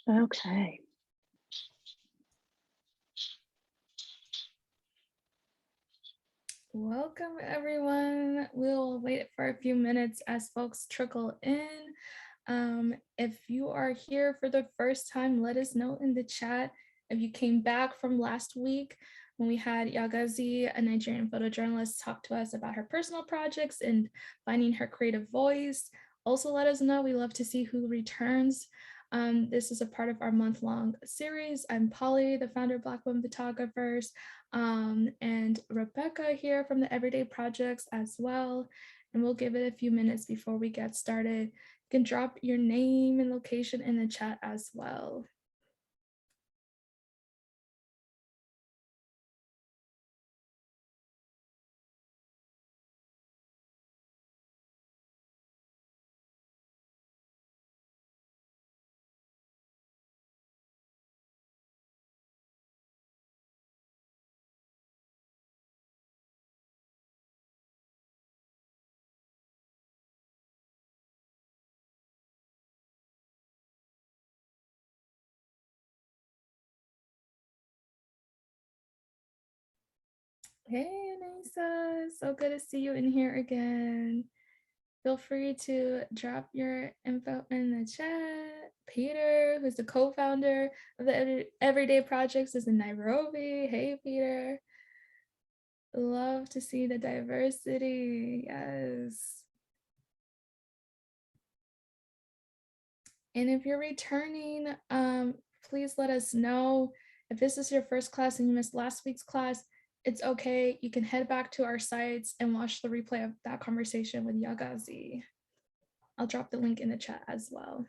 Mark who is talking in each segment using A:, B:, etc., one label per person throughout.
A: Okay.
B: Welcome, everyone. We'll wait for a few minutes as folks trickle in. If you are here for the first time, let us know in the chat. If you came back from last week when we had Yagazi, a Nigerian photojournalist, talk to us about her personal projects and finding her creative voice. Also, let us know. We love to see who returns. This is a part of our month-long series. I'm Polly, the founder of Black Women Photographers, and Rebecca here from the Everyday Projects as well. And we'll give it a few minutes before we get started. You can drop your name and location in the chat as well. Hey, Anissa, so good to see you in here again. Feel free to drop your info in the chat. Peter, who's the co-founder of the Everyday Projects, is in Nairobi. Hey, Peter. Love to see the diversity. Yes. And if you're returning, please let us know. If this is your first class and you missed last week's class, it's okay. You can head back to our sites and watch the replay of that conversation with Yagazi. I'll drop the link in the chat as well.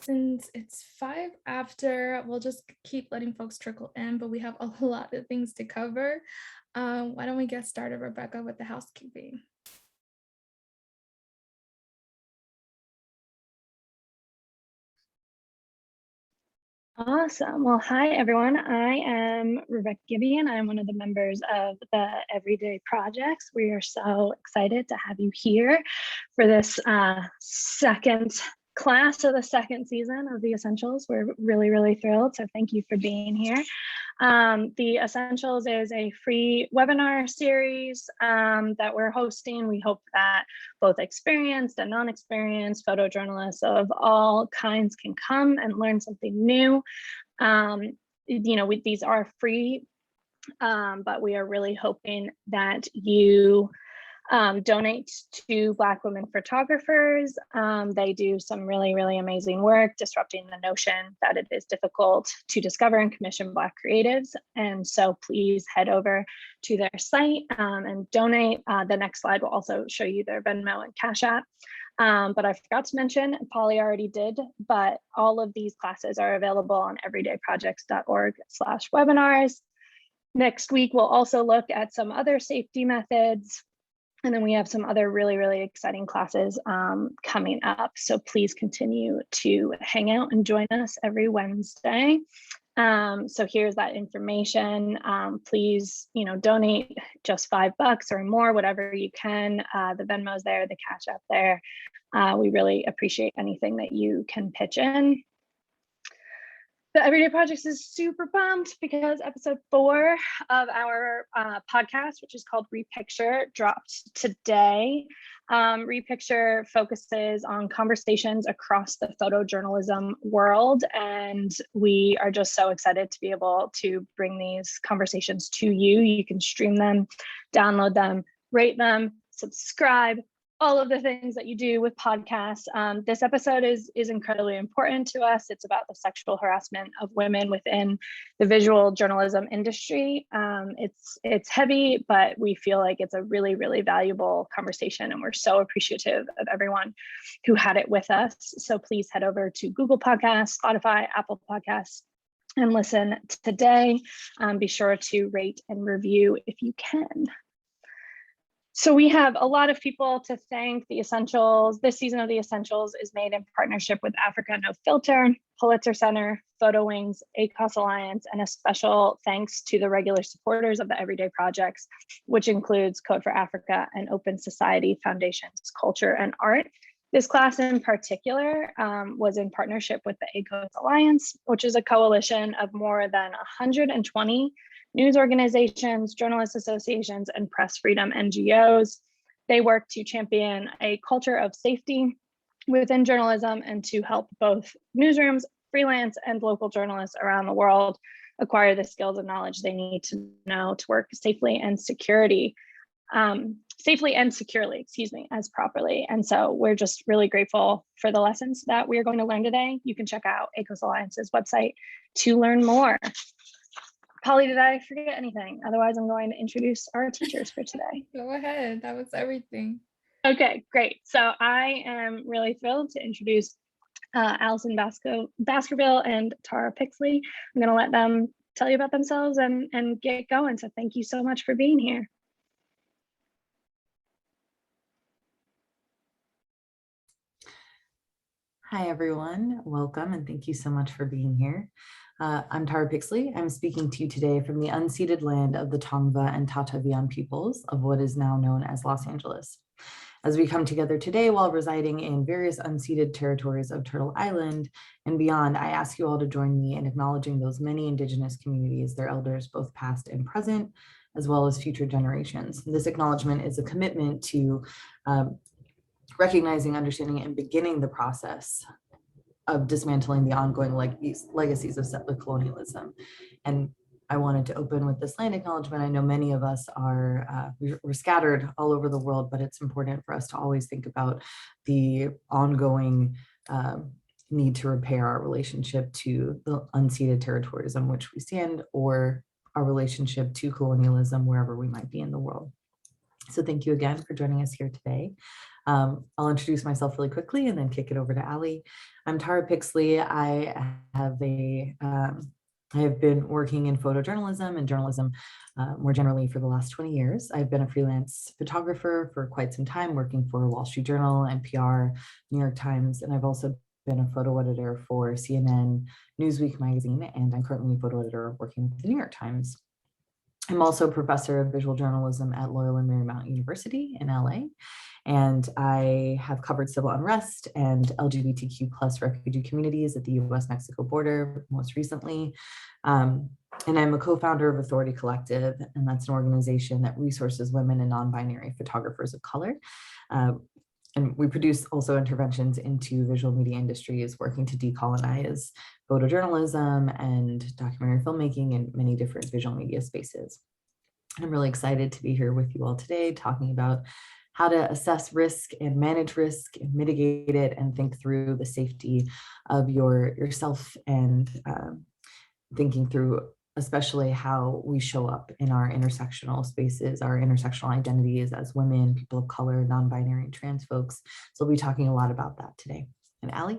B: Since it's 5 after, we'll just keep letting folks trickle in, but we have a lot of things to cover. Why don't we get started, Rebecca, with the housekeeping?
A: Awesome. Well, hi, everyone. I am Rebecca Gibeon. I'm one of the members of the Everyday Projects. We are so excited to have you here for this second class of the second season of the Essentials. We're really, really thrilled. So thank you for being here. The Essentials is a free webinar series that we're hosting. We hope that both experienced and non-experienced photojournalists of all kinds can come and learn something new. These are free, but we are really hoping that you donate to Black women photographers. They do some really, really amazing work disrupting the notion that it is difficult to discover and commission Black creatives. And so please head over to their site and donate. The next slide will also show you their Venmo and Cash App. But I forgot to mention, Polly already did, but all of these classes are available on everydayprojects.org/webinars. Next week, we'll also look at some other safety methods. And then we have some other really, really exciting classes coming up. So please continue to hang out and join us every Wednesday. So here's that information. Please, donate just $5 or more, whatever you can. The Venmo's there, the Cash App there. We really appreciate anything that you can pitch in. The Everyday Projects is super pumped because episode 4 of our podcast, which is called Repicture, dropped today. Repicture focuses on conversations across the photojournalism world, and we are just so excited to be able to bring these conversations to you. You can stream them, download them, rate them, subscribe, all of the things that you do with podcasts. This episode is incredibly important to us. It's about the sexual harassment of women within the visual journalism industry. It's heavy, but we feel like it's a really, really valuable conversation, and we're so appreciative of everyone who had it with us. So please head over to Google Podcasts, Spotify, Apple Podcasts, and listen today. Be sure to rate and review if you can. So we have a lot of people to thank. The Essentials, this season of The Essentials is made in partnership with Africa No Filter, Pulitzer Center, Photo Wings, ACOS Alliance, and a special thanks to the regular supporters of the Everyday Projects, which includes Code for Africa and Open Society Foundation's Culture and Art. This class in particular was in partnership with the ACOS Alliance, which is a coalition of more than 120 news organizations, journalist associations, and press freedom NGOs. They work to champion a culture of safety within journalism and to help both newsrooms, freelance, and local journalists around the world acquire the skills and knowledge they need to know to work safely and securely, as properly. And so we're just really grateful for the lessons that we are going to learn today. You can check out ACOS Alliance's website to learn more. Polly, did I forget anything? Otherwise, I'm going to introduce our teachers for today.
B: Go ahead. That was everything.
A: Okay, great. So I am really thrilled to introduce Allison Baskerville and Tara Pixley. I'm going to let them tell you about themselves and get going. So thank you so much for being here.
C: Hi, everyone. Welcome, and thank you so much for being here. I'm Tara Pixley. I'm speaking to you today from the unceded land of the Tongva and Tataviam peoples of what is now known as Los Angeles. As we come together today while residing in various unceded territories of Turtle Island and beyond, I ask you all to join me in acknowledging those many Indigenous communities, their elders, both past and present, as well as future generations. This acknowledgement is a commitment to recognizing, understanding, and beginning the process of dismantling the ongoing legacies of settler colonialism. And I wanted to open with this land acknowledgement. I know many of us are, we're scattered all over the world, but it's important for us to always think about the ongoing need to repair our relationship to the unceded territories on which we stand, or our relationship to colonialism wherever we might be in the world. So thank you again for joining us here today. I'll introduce myself really quickly and then kick it over to Ali. I'm Tara Pixley. I have been working in photojournalism and journalism more generally for the last 20 years. I've been a freelance photographer for quite some time, working for Wall Street Journal, NPR, New York Times, and I've also been a photo editor for CNN, Newsweek magazine, and I'm currently a photo editor working with the New York Times. I'm also a professor of visual journalism at Loyola Marymount University in LA, and I have covered civil unrest and LGBTQ+ refugee communities at the US-Mexico border most recently. And I'm a co-founder of Authority Collective, and that's an organization that resources women and non-binary photographers of color. And we produce also interventions into visual media industries, working to decolonize photojournalism and documentary filmmaking in many different visual media spaces. And I'm really excited to be here with you all today, talking about how to assess risk and manage risk and mitigate it and think through the safety of yourself, and thinking through especially how we show up in our intersectional spaces, our intersectional identities as women, people of color, non-binary, and trans folks. So we'll be talking a lot about that today. And Ali?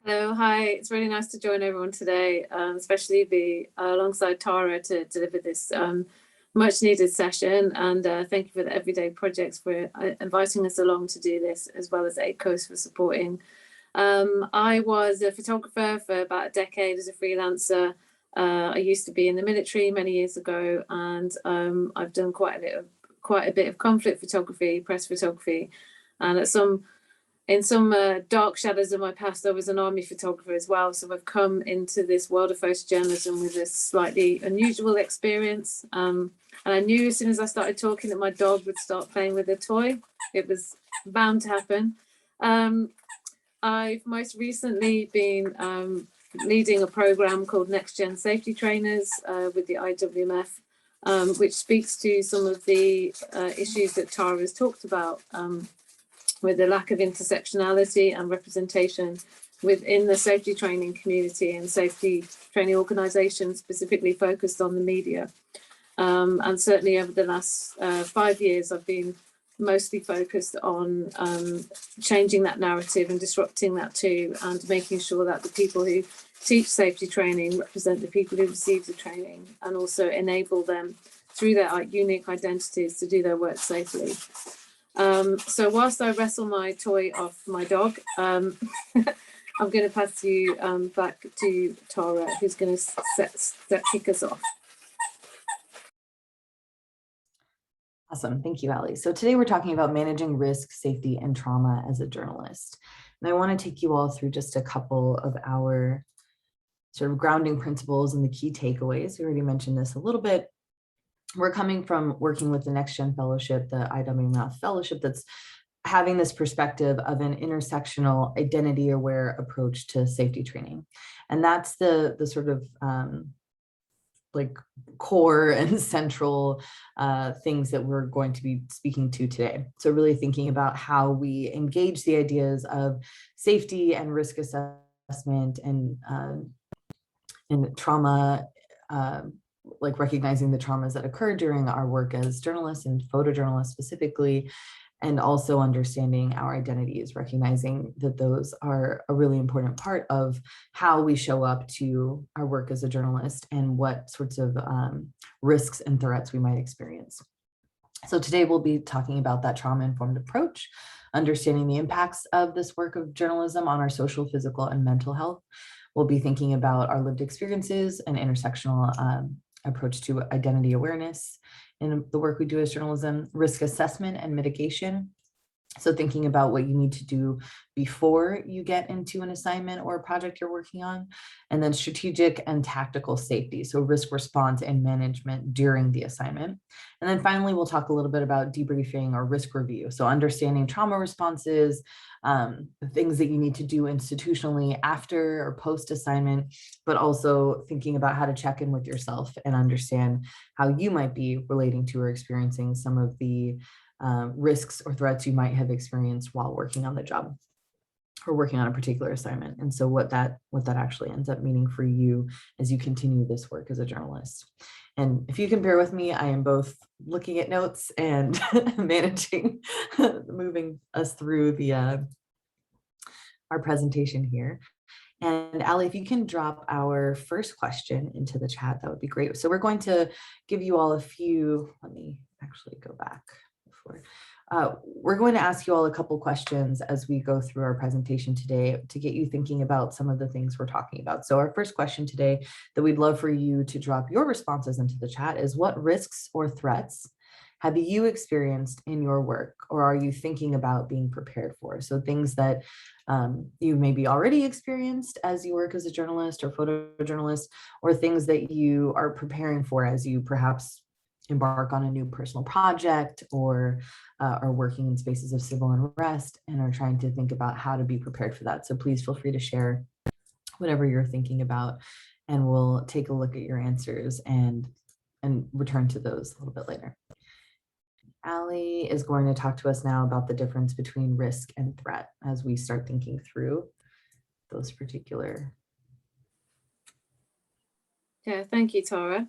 D: Hello, hi. It's really nice to join everyone today, especially be alongside Tara to deliver this much needed session. And thank you for the Everyday Projects for inviting us along to do this, as well as ACOS for supporting. I was a photographer for about a decade as a freelancer. I used to be in the military many years ago, and I've done quite a bit of conflict photography, press photography, and in some dark shadows of my past, I was an army photographer as well. So I've come into this world of photojournalism with a slightly unusual experience. And I knew as soon as I started talking that my dog would start playing with a toy. It was bound to happen. I've most recently been leading a program called NextGen Safety Trainers with the IWMF which speaks to some of the issues that Tara has talked about, with the lack of intersectionality and representation within the safety training community and safety training organisations specifically focused on the media. And certainly over the last 5 years, I've been mostly focused on changing that narrative and disrupting that too, and making sure that the people who teach safety training represent the people who receive the training and also enable them through their unique identities to do their work safely. So whilst I wrestle my toy off my dog, I'm going to pass you back to Tara, who's going to kick us off.
C: Awesome. Thank you, Ali. So today we're talking about managing risk, safety, and trauma as a journalist. And I want to take you all through just a couple of our sort of grounding principles and the key takeaways. We already mentioned this a little bit. We're coming from working with the NextGen Fellowship, the IWMF Fellowship, that's having this perspective of an intersectional, identity-aware approach to safety training. And that's the sort of like core and central things that we're going to be speaking to today. So really thinking about how we engage the ideas of safety and risk assessment and trauma, like recognizing the traumas that occur during our work as journalists and photojournalists specifically, and also understanding our identities, recognizing that those are a really important part of how we show up to our work as a journalist and what sorts of risks and threats we might experience. So today we'll be talking about that trauma-informed approach, understanding the impacts of this work of journalism on our social, physical, and mental health. We'll be thinking about our lived experiences and intersectional approach to identity awareness in the work we do as journalism, risk assessment and mitigation. So thinking about what you need to do before you get into an assignment or a project you're working on, and then strategic and tactical safety. So risk response and management during the assignment. And then finally, we'll talk a little bit about debriefing or risk review. So understanding trauma responses, the things that you need to do institutionally after or post assignment, but also thinking about how to check in with yourself and understand how you might be relating to or experiencing some of the risks or threats you might have experienced while working on the job or working on a particular assignment. And so what that actually ends up meaning for you as you continue this work as a journalist. And if you can bear with me, I am both looking at notes and managing, moving us through the our presentation here. And Ali, if you can drop our first question into the chat, that would be great. So we're going to give you all a few, let me actually go back before. We're going to ask you all a couple questions as we go through our presentation today to get you thinking about some of the things we're talking about. So our first question today that we'd love for you to drop your responses into the chat is, what risks or threats have you experienced in your work, or are you thinking about being prepared for? So things that you maybe already experienced as you work as a journalist or photojournalist, or things that you are preparing for as you perhaps embark on a new personal project or are working in spaces of civil unrest and are trying to think about how to be prepared for that. So please feel free to share whatever you're thinking about, and we'll take a look at your answers and return to those a little bit later. Ali is going to talk to us now about the difference between risk and threat as we start thinking through those particular.
D: Yeah, thank you, Tara.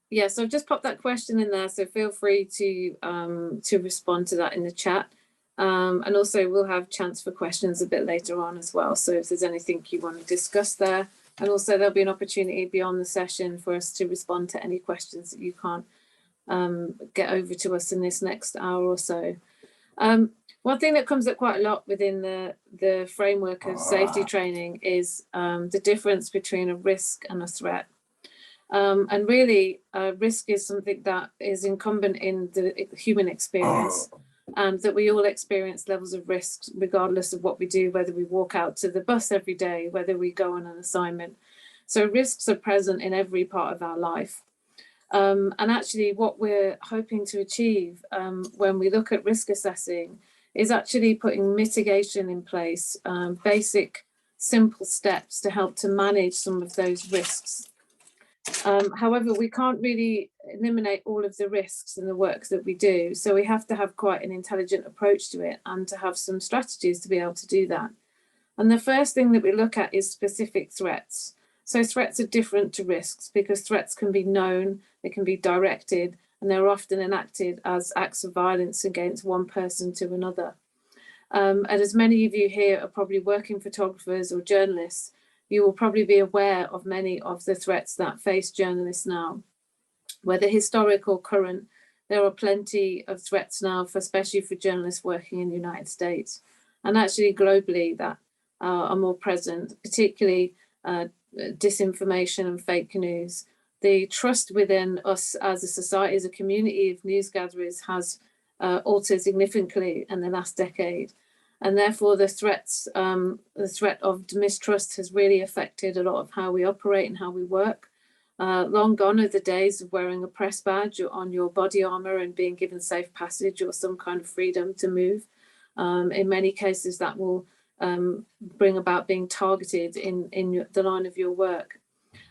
D: Yeah, so I've just popped that question in there, so feel free to respond to that in the chat. And also we'll have chance for questions a bit later on as well. So if there's anything you want to discuss there, and also there'll be an opportunity beyond the session for us to respond to any questions that you can't get over to us in this next hour or so. One thing that comes up quite a lot within the framework of safety training is the difference between a risk and a threat. And really, risk is something that is incumbent in the human experience, and that we all experience levels of risk regardless of what we do, whether we walk out to the bus every day, whether we go on an assignment. So risks are present in every part of our life. And actually what we're hoping to achieve when we look at risk assessing is actually putting mitigation in place, basic, simple steps to help to manage some of those risks. However, we can't really eliminate all of the risks in the work that we do. So we have to have quite an intelligent approach to it and to have some strategies to be able to do that. And the first thing that we look at is specific threats. So threats are different to risks because threats can be known, they can be directed, and they're often enacted as acts of violence against one person to another. And as many of you here are probably working photographers or journalists, you will probably be aware of many of the threats that face journalists now, whether historic or current. There are plenty of threats now, especially for journalists working in the United States, and actually globally that are more present, particularly disinformation and fake news. The trust within us as a society, as a community of news gatherers has altered significantly in the last decade. And therefore the threat of mistrust has really affected a lot of how we operate and how we work. Long gone are the days of wearing a press badge on your body armor and being given safe passage or some kind of freedom to move. In many cases that will bring about being targeted in the line of your work.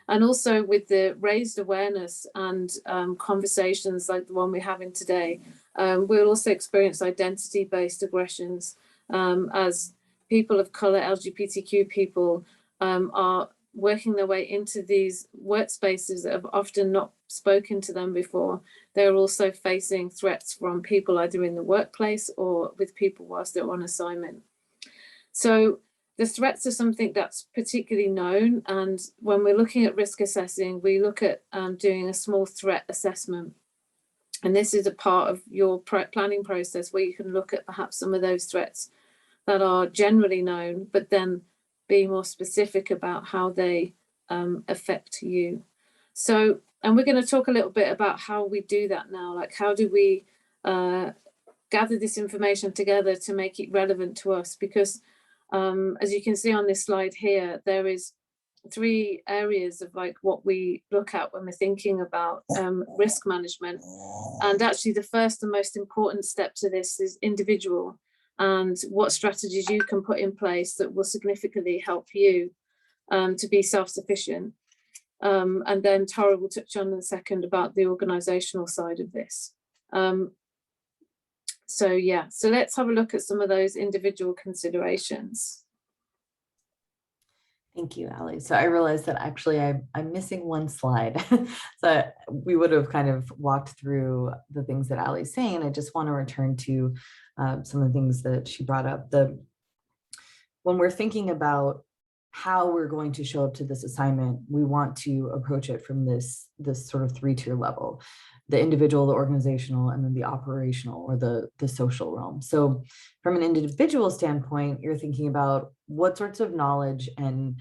D: And also with the raised awareness and conversations like the one we're having today, we'll also experience identity-based aggressions as people of color, LGBTQ people are working their way into these workspaces that have often not spoken to them before. They're also facing threats from people either in the workplace or with people whilst they're on assignment. So the threats are something that's particularly known. And when we're looking at risk assessing, we look at doing a small threat assessment. And this is a part of your planning process where you can look at perhaps some of those threats that are generally known, but then be more specific about how they affect you. So, and we're going to talk a little bit about how we do that now, like how do we gather this information together to make it relevant to us? Because as you can see on this slide here, there is 3 areas of like what we look at when we're thinking about risk management. And actually the first and most important step to this is individual, and what strategies you can put in place that will significantly help you to be self-sufficient. And then Tara will touch on in a second about the organizational side of this. So yeah, so let's have a look at some of those individual considerations.
C: Thank you, Ali. So I realized that actually I'm missing one slide. So we would have kind of walked through the things that Ali's saying. I just want to return to some of the things that she brought up. When we're thinking about how we're going to show up to this assignment, we want to approach it from this sort of 3-tier level: the individual, the organizational, and then the operational or the social realm. So from an individual standpoint, you're thinking about what sorts of knowledge and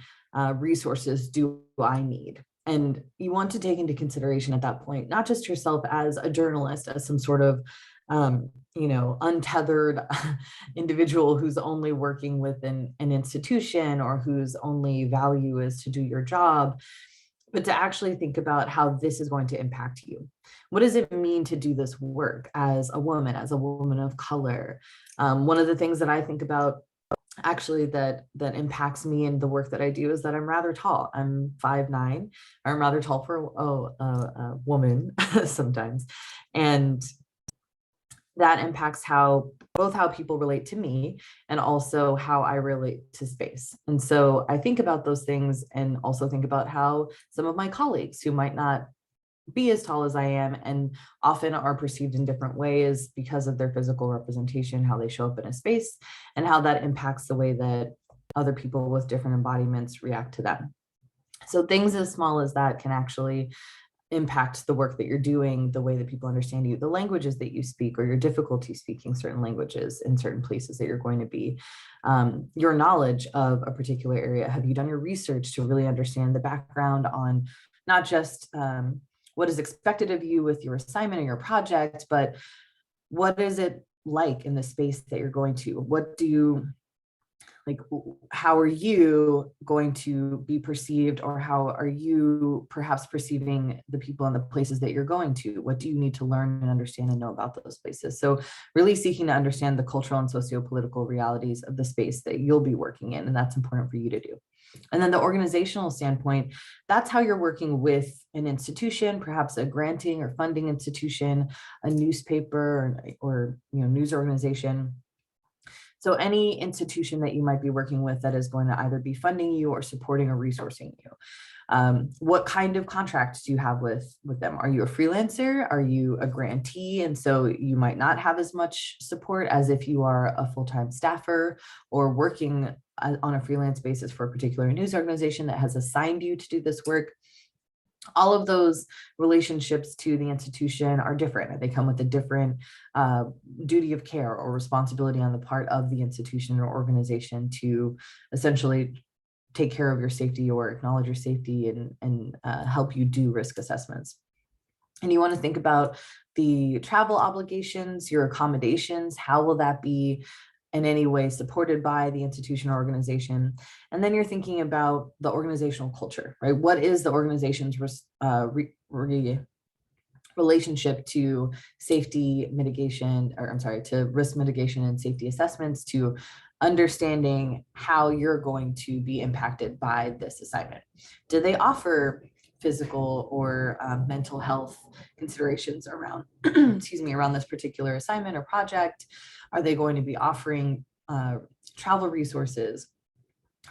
C: resources do I need? And you want to take into consideration at that point, not just yourself as a journalist, as some sort of untethered individual who's only working within an institution or whose only value is to do your job, but to actually think about how this is going to impact you. What does it mean to do this work as a woman of color? One of the things that I think about actually that impacts me in the work that I do is that I'm rather tall. I'm 5'9". I'm rather tall for a woman sometimes. And that impacts both how people relate to me and also how I relate to space. And so I think about those things and also think about how some of my colleagues who might not be as tall as I am and often are perceived in different ways because of their physical representation, how they show up in a space, and how that impacts the way that other people with different embodiments react to them. So things as small as that can actually impact the work that you're doing, the way that people understand you, the languages that you speak, or your difficulty speaking certain languages in certain places that you're going to be, your knowledge of a particular area. Have you done your research to really understand the background on not just what is expected of you with your assignment or your project, but what is it like in the space that you're going to? What do you like, how are you going to be perceived, or how are you perhaps perceiving the people and the places that you're going to? What do you need to learn and understand and know about those places? So really seeking to understand the cultural and socio-political realities of the space that you'll be working in, and that's important for you to do. And then the organizational standpoint, that's how you're working with an institution, perhaps a granting or funding institution, a newspaper, or news organization. So any institution that you might be working with that is going to either be funding you or supporting or resourcing you. What kind of contracts do you have with them? Are you a freelancer? Are you a grantee? And so you might not have as much support as if you are a full-time staffer or working on a freelance basis for a particular news organization that has assigned you to do this work. All of those relationships to the institution are different. They come with a different duty of care or responsibility on the part of the institution or organization to essentially take care of your safety or acknowledge your safety and help you do risk assessments. And you want to think about the travel obligations, your accommodations. How will that be in any way supported by the institution or organization? And then you're thinking about the organizational culture, right? What is the organization's relationship to safety mitigation, or I'm sorry, to risk mitigation and safety assessments, to understanding how you're going to be impacted by this assignment? Do they offer physical or mental health considerations around, excuse me, around this particular assignment or project? Are they going to be offering travel resources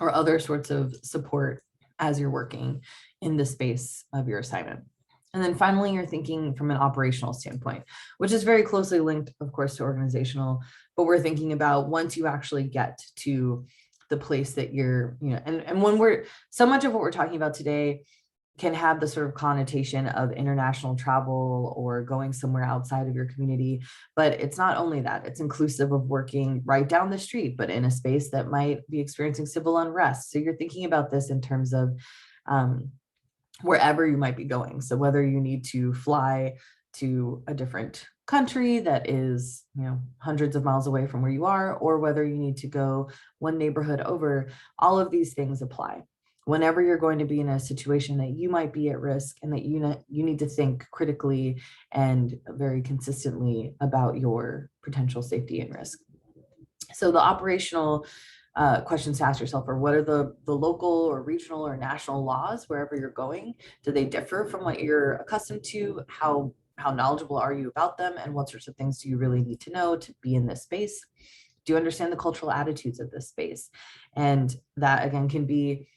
C: or other sorts of support as you're working in the space of your assignment? And then finally, you're thinking from an operational standpoint, which is very closely linked, of course, to organizational, but we're thinking about once you actually get to the place that you're, and when so much of what we're talking about today can have the sort of connotation of international travel or going somewhere outside of your community. But it's not only that, it's inclusive of working right down the street, but in a space that might be experiencing civil unrest. So you're thinking about this in terms of wherever you might be going. So whether you need to fly to a different country that is, hundreds of miles away from where you are, or whether you need to go one neighborhood over, all of these things apply. Whenever you're going to be in a situation that you might be at risk and that you need to think critically and very consistently about your potential safety and risk. So the operational questions to ask yourself are, what are the local or regional or national laws wherever you're going? Do they differ from what you're accustomed to? How knowledgeable are you about them? And what sorts of things do you really need to know to be in this space? Do you understand the cultural attitudes of this space? And that, again, can be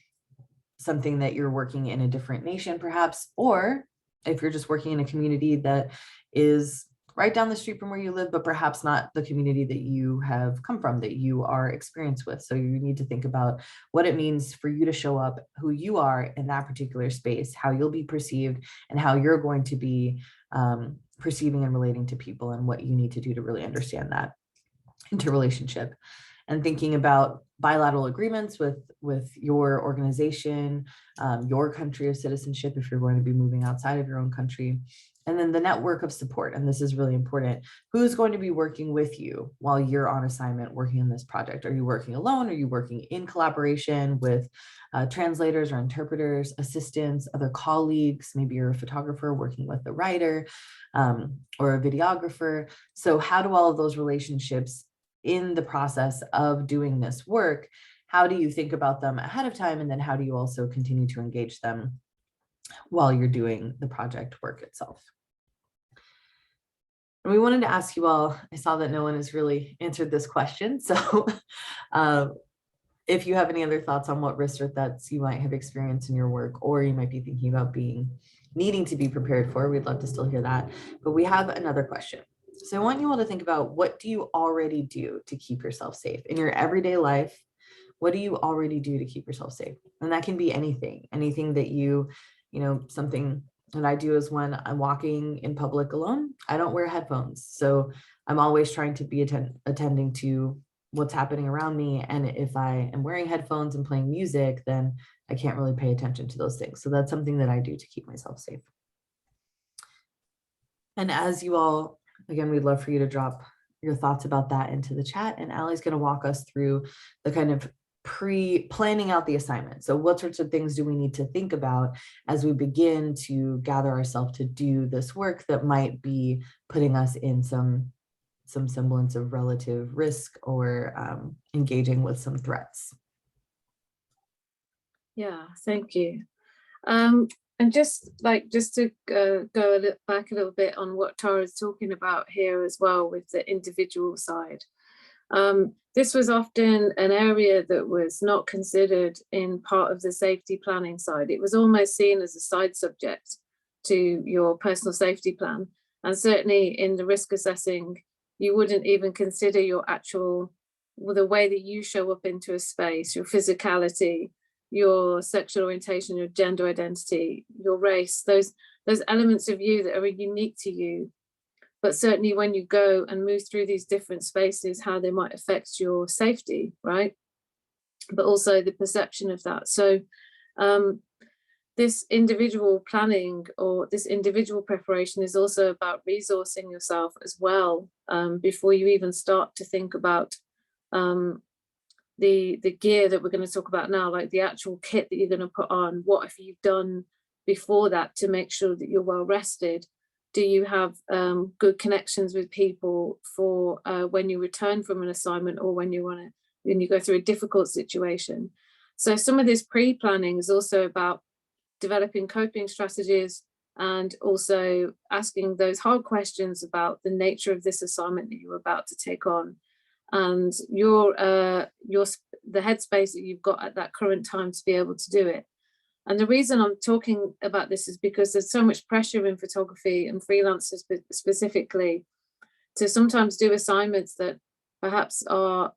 C: something that you're working in a different nation, perhaps, or if you're just working in a community that is right down the street from where you live, but perhaps not the community that you have come from, that you are experienced with. So you need to think about what it means for you to show up, who you are in that particular space, how you'll be perceived, and how you're going to be perceiving and relating to people, and what you need to do to really understand that interrelationship. And thinking about bilateral agreements with your organization, your country of citizenship, if you're going to be moving outside of your own country. And then the network of support, and this is really important. Who's going to be working with you while you're on assignment working on this project? Are you working alone? Are you working in collaboration with translators or interpreters, assistants, other colleagues? Maybe you're a photographer working with a writer or a videographer. So how do all of those relationships in the process of doing this work, how do you think about them ahead of time? And then how do you also continue to engage them while you're doing the project work itself? And we wanted to ask you all, I saw that no one has really answered this question. So if you have any other thoughts on what risks or threats you might have experienced in your work, or you might be thinking about needing to be prepared for, we'd love to still hear that. But we have another question. So I want you all to think about, what do you already do to keep yourself safe in your everyday life? What do you already do to keep yourself safe? And that can be anything that you something that I do is when I'm walking in public alone, I don't wear headphones. So I'm always trying to be attending to what's happening around me. And if I am wearing headphones and playing music, then I can't really pay attention to those things. So that's something that I do to keep myself safe. And as you all, again, we'd love for you to drop your thoughts about that into the chat. And Allie's going to walk us through the kind of planning out the assignment. So what sorts of things do we need to think about as we begin to gather ourselves to do this work that might be putting us in some semblance of relative risk or engaging with some threats?
D: Yeah, thank you. And just to go back a little bit on what Tara's talking about here as well with the individual side. This was often an area that was not considered in part of the safety planning side. It was almost seen as a side subject to your personal safety plan. And certainly in the risk assessing, you wouldn't even consider your actual, the way that you show up into a space, your physicality, your sexual orientation, your gender identity, your race, those elements of you that are unique to you. But certainly when you go and move through these different spaces, how they might affect your safety, right? But also the perception of that. So this individual planning or this individual preparation is also about resourcing yourself as well before you even start to think about the gear that we're going to talk about now, like the actual kit that you're going to put on. What have you done before that to make sure that you're well rested? Do you have good connections with people for when you return from an assignment or when you go through a difficult situation? So some of this pre-planning is also about developing coping strategies and also asking those hard questions about the nature of this assignment that you're about to take on and the headspace that you've got at that current time to be able to do it. And the reason I'm talking about this is because there's so much pressure in photography and freelancers specifically to sometimes do assignments that perhaps are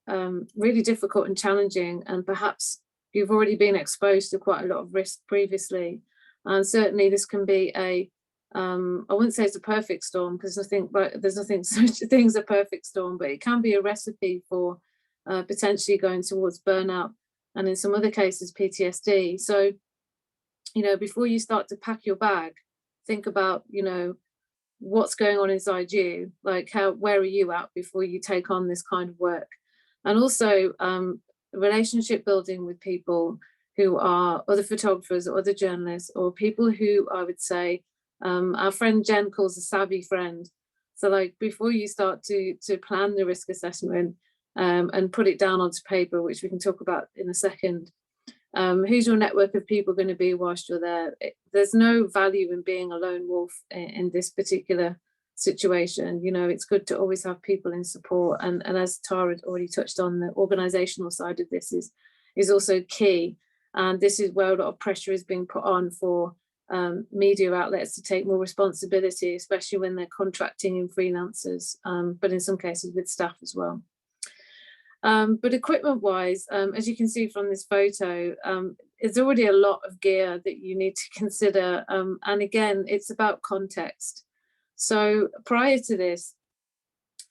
D: really difficult and challenging, and perhaps you've already been exposed to quite a lot of risk previously. And certainly this can be I wouldn't say it's a perfect storm, because there's nothing such a thing as a perfect storm, but it can be a recipe for potentially going towards burnout and in some other cases PTSD. So, you know, before you start to pack your bag, think about, you know, what's going on inside you, like where are you at before you take on this kind of work. And also relationship building with people who are other photographers or other journalists, or people who I would say our friend Jen calls a savvy friend. So like before you start to plan the risk assessment and put it down onto paper, which we can talk about in a second, who's your network of people going to be whilst you're there? There's no value in being a lone wolf in this particular situation. You know, it's good to always have people in support. And as Tara had already touched on, the organizational side of this is also key. And this is where a lot of pressure is being put on for media outlets to take more responsibility, especially when they're contracting in freelancers, but in some cases with staff as well. But equipment wise, as you can see from this photo, there's already a lot of gear that you need to consider. And again, it's about context. So prior to this,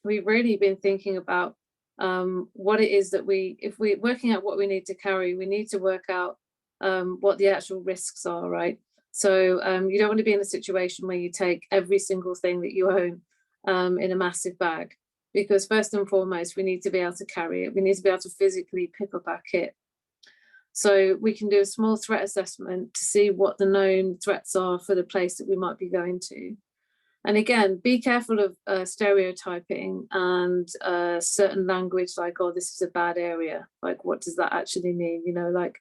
D: we've really been thinking about what it is that if we're working out what we need to carry, we need to work out what the actual risks are, right? So you don't want to be in a situation where you take every single thing that you own in a massive bag, because first and foremost, we need to be able to carry it. We need to be able to physically pick up our kit. So we can do a small threat assessment to see what the known threats are for the place that we might be going to. And again, be careful of stereotyping and certain language like, oh, this is a bad area. Like, what does that actually mean? You know, like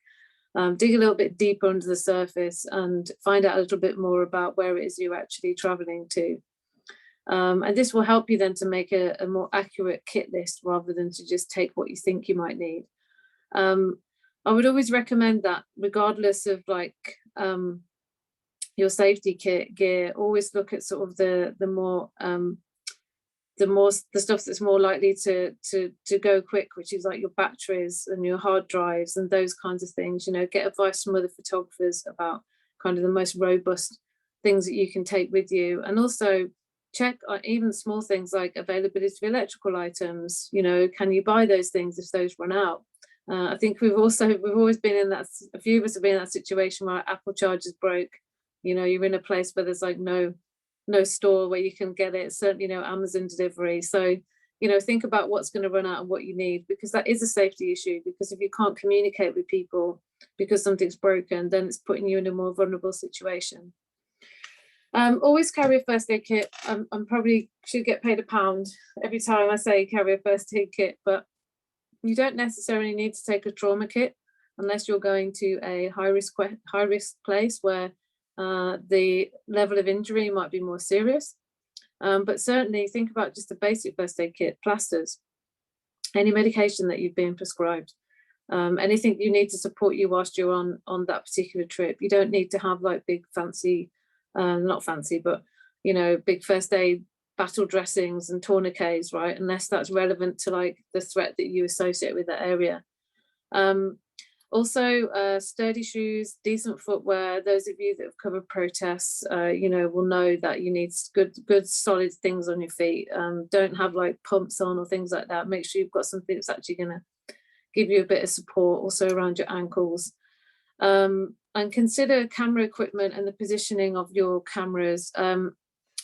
D: dig a little bit deeper under the surface and find out a little bit more about where it is you're actually traveling to. And this will help you then to make a more accurate kit list rather than to just take what you think you might need. I would always recommend that regardless of like your safety kit gear, always look at sort of the stuff that's more likely to go quick, which is like your batteries and your hard drives and those kinds of things. You know, get advice from other photographers about kind of the most robust things that you can take with you, and also check even small things like availability of electrical items. You know, can you buy those things if those run out? I think we've always been in that, a few of us have been in that situation where our Apple chargers broke. You know, you're in a place where there's like no store where you can get it, certainly no Amazon delivery. So you know, think about what's going to run out and what you need, because that is a safety issue. Because if you can't communicate with people because something's broken, then it's putting you in a more vulnerable situation. Always carry a first aid kit. I'm probably should get paid £1 every time I say carry a first aid kit, but you don't necessarily need to take a trauma kit unless you're going to a high risk place where the level of injury might be more serious. But certainly think about just a basic first aid kit, plasters, any medication that you've been prescribed, anything you need to support you whilst you're on that particular trip. You don't need to have like big fancy, not fancy, but you know, big first aid battle dressings and tourniquets, right? Unless that's relevant to like the threat that you associate with that area. Also, sturdy shoes, decent footwear. Those of you that have covered protests, you know, will know that you need good solid things on your feet. Don't have like pumps on or things like that. Make sure you've got something that's actually going to give you a bit of support also around your ankles. And consider camera equipment and the positioning of your cameras.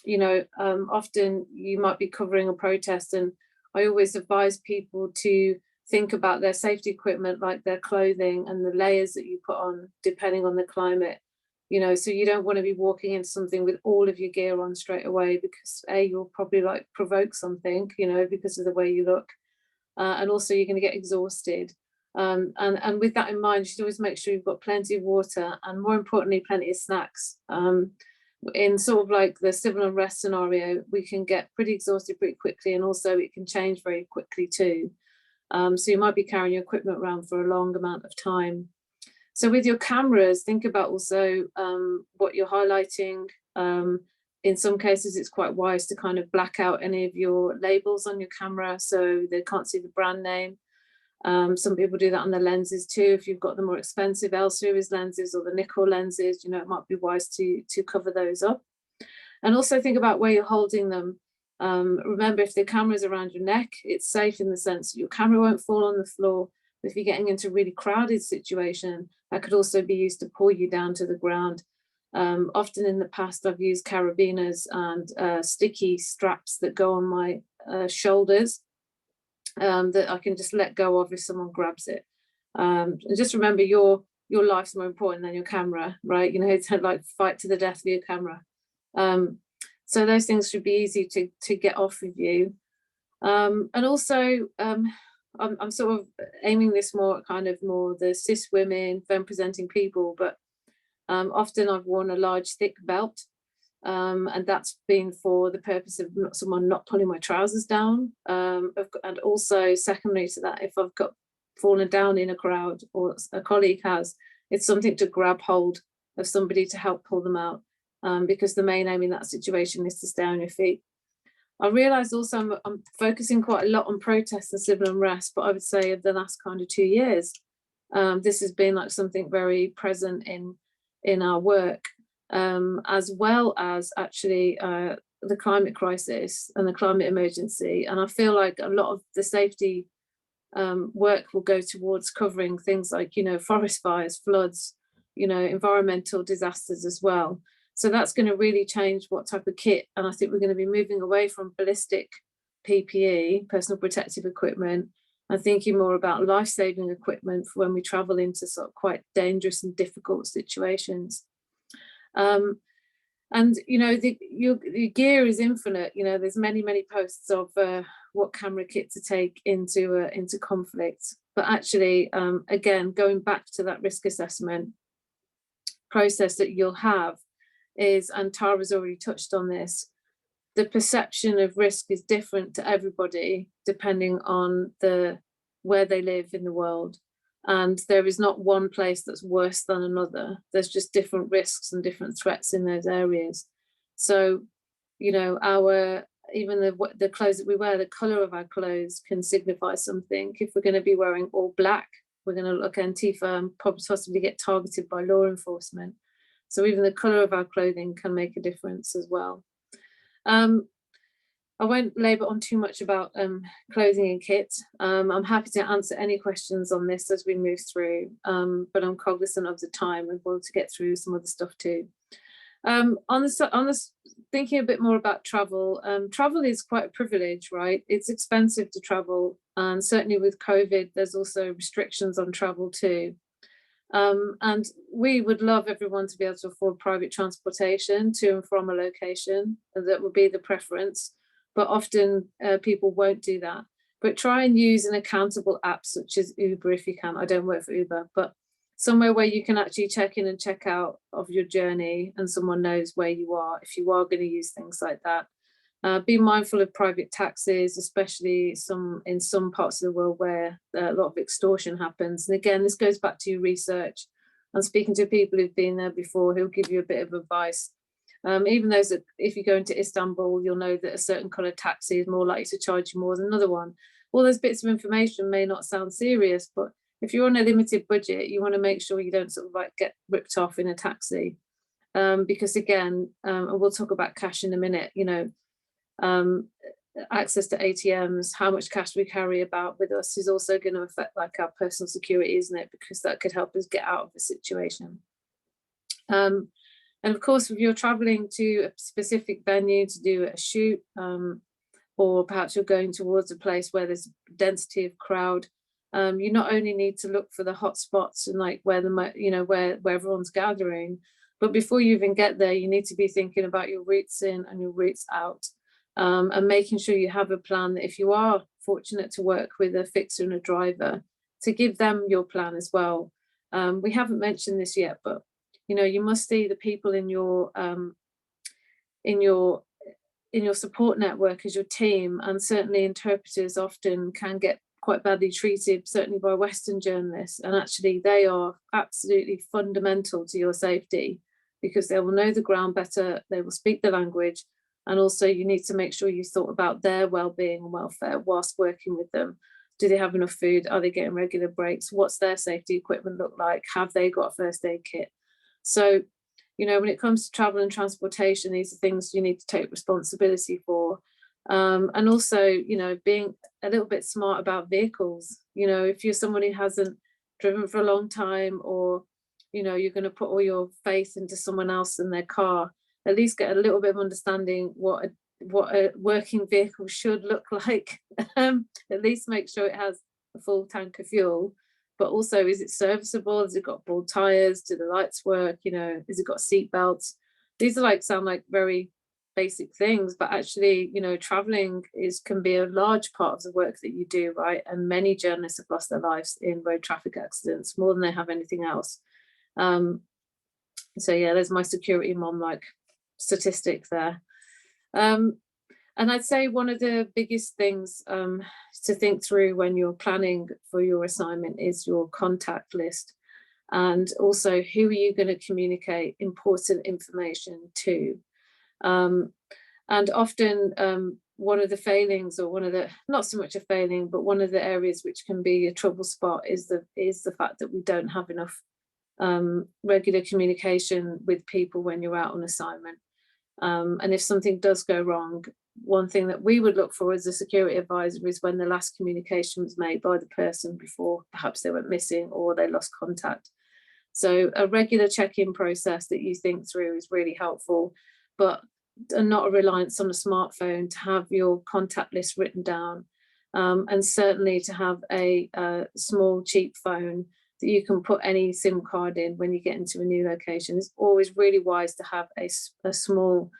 D: You know, often you might be covering a protest, and I always advise people to think about their safety equipment, like their clothing and the layers that you put on depending on the climate. You know, so you don't want to be walking into something with all of your gear on straight away, because you'll probably like provoke something, you know, because of the way you look, and also you're going to get exhausted. And with that in mind, you should always make sure you've got plenty of water, and more importantly, plenty of snacks. In sort of like the civil unrest scenario, we can get pretty exhausted pretty quickly, and also it can change very quickly too. So you might be carrying your equipment around for a long amount of time. So with your cameras, think about also what you're highlighting. In some cases, it's quite wise to kind of black out any of your labels on your camera so they can't see the brand name. Some people do that on the lenses too. If you've got the more expensive L series lenses or the nickel lenses, you know, it might be wise to cover those up. And also think about where you're holding them. Remember, if the camera's around your neck, it's safe in the sense that your camera won't fall on the floor. But if you're getting into a really crowded situation, that could also be used to pull you down to the ground. Often in the past, I've used carabiners and sticky straps that go on my shoulders, that I can just let go of if someone grabs it. And just remember, your life's more important than your camera, right? You know, don't like fight to the death for your camera. So those things should be easy to get off of you. And also, I'm sort of aiming this more at kind of more the cis women, femme presenting people, but often I've worn a large thick belt. And that's been for the purpose of someone not pulling my trousers down. And also secondary to that, if I've got fallen down in a crowd or a colleague has, it's something to grab hold of somebody to help pull them out, because the main aim in that situation is to stay on your feet. I realised also I'm focusing quite a lot on protests and civil unrest, but I would say of the last kind of 2 years, this has been like something very present in our work. As well as actually the climate crisis and the climate emergency. And I feel like a lot of the safety work will go towards covering things like, you know, forest fires, floods, you know, environmental disasters as well. So that's going to really change what type of kit. And I think we're going to be moving away from ballistic PPE, personal protective equipment, and thinking more about life-saving equipment for when we travel into sort of quite dangerous and difficult situations. And you know, your gear is infinite. You know, there's many posts of what camera kit to take into conflict. But actually, again, going back to that risk assessment process that you'll have is, and Tara's already touched on this, the perception of risk is different to everybody depending on where they live in the world. And there is not one place that's worse than another. There's just different risks and different threats in those areas. So, you know, even the clothes that we wear, the color of our clothes can signify something. If we're going to be wearing all black, we're going to look Antifa and possibly get targeted by law enforcement. So even the color of our clothing can make a difference as well. I won't labour on too much about clothing and kit. I'm happy to answer any questions on this as we move through, but I'm cognizant of the time and want to get through some other stuff too. Thinking a bit more about travel, travel is quite a privilege, right? It's expensive to travel, and certainly with COVID, there's also restrictions on travel too. And we would love everyone to be able to afford private transportation to and from a location. That would be the preference, but often people won't do that. But try and use an accountable app such as Uber if you can. I don't work for Uber, but somewhere where you can actually check in and check out of your journey and someone knows where you are if you are going to use things like that. Be mindful of private taxis, especially in some parts of the world where a lot of extortion happens. And again, this goes back to your research and speaking to people who've been there before, who'll give you a bit of advice. Even those that, if you go into Istanbul, you'll know that a certain kind of taxi is more likely to charge you more than another one. All those bits of information may not sound serious, but if you're on a limited budget, you want to make sure you don't sort of like get ripped off in a taxi. Because again, and we'll talk about cash in a minute, you know, access to ATMs, how much cash we carry about with us is also going to affect like our personal security, isn't it? Because that could help us get out of the situation. And of course, if you're traveling to a specific venue to do a shoot, or perhaps you're going towards a place where there's density of crowd, you not only need to look for the hot spots and like where where everyone's gathering, but before you even get there, you need to be thinking about your routes in and your routes out. And making sure you have a plan that if you are fortunate to work with a fixer and a driver, to give them your plan as well. We haven't mentioned this yet, but you know, you must see the people in your support network as your team, and certainly interpreters often can get quite badly treated, certainly by Western journalists, and actually they are absolutely fundamental to your safety because they will know the ground better, they will speak the language. And also you need to make sure you thought about their well-being and welfare whilst working with them. Do they have enough food? Are they getting regular breaks? What's their safety equipment look like? Have they got a first aid kit? So, you know, when it comes to travel and transportation, these are things you need to take responsibility for. And also, you know, being a little bit smart about vehicles. You know, if you're someone who hasn't driven for a long time, or, you know, you're going to put all your faith into someone else in their car, at least get a little bit of understanding what a working vehicle should look like. At least make sure it has a full tank of fuel, but also, is it serviceable? Has it got bald tires? Do the lights work? You know, has it got seat belts? These are sound like very basic things, but actually, you know, traveling can be a large part of the work that you do, right? And many journalists have lost their lives in road traffic accidents more than they have anything else. So yeah, there's my security mom statistic there. And I'd say one of the biggest things to think through when you're planning for your assignment is your contact list, and also who are you going to communicate important information to. And often one of the failings, or one of the, not so much a failing, but one of the areas which can be a trouble spot is the fact that we don't have enough regular communication with people when you're out on assignment. And if something does go wrong, one thing that we would look for as a security advisor is when the last communication was made by the person before perhaps they went missing or they lost contact. So a regular check-in process that you think through is really helpful, but not a reliance on a smartphone, to have your contact list written down, and certainly to have a small cheap phone that you can put any SIM card in when you get into a new location. It's always really wise to have a small,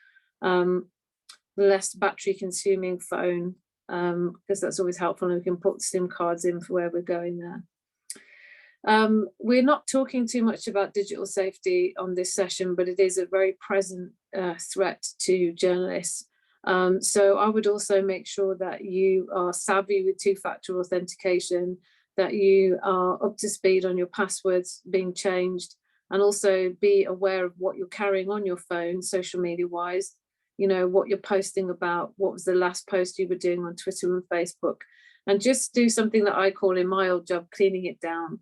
D: less battery consuming phone, because that's always helpful, and we can put SIM cards in for where we're going there. We're not talking too much about digital safety on this session, but it is a very present threat to journalists. So I would also make sure that you are savvy with two-factor authentication, that you are up to speed on your passwords being changed, and also be aware of what you're carrying on your phone, social media wise, you know, what you're posting about, what was the last post you were doing on Twitter and Facebook, and just do something that I call in my old job, cleaning it down.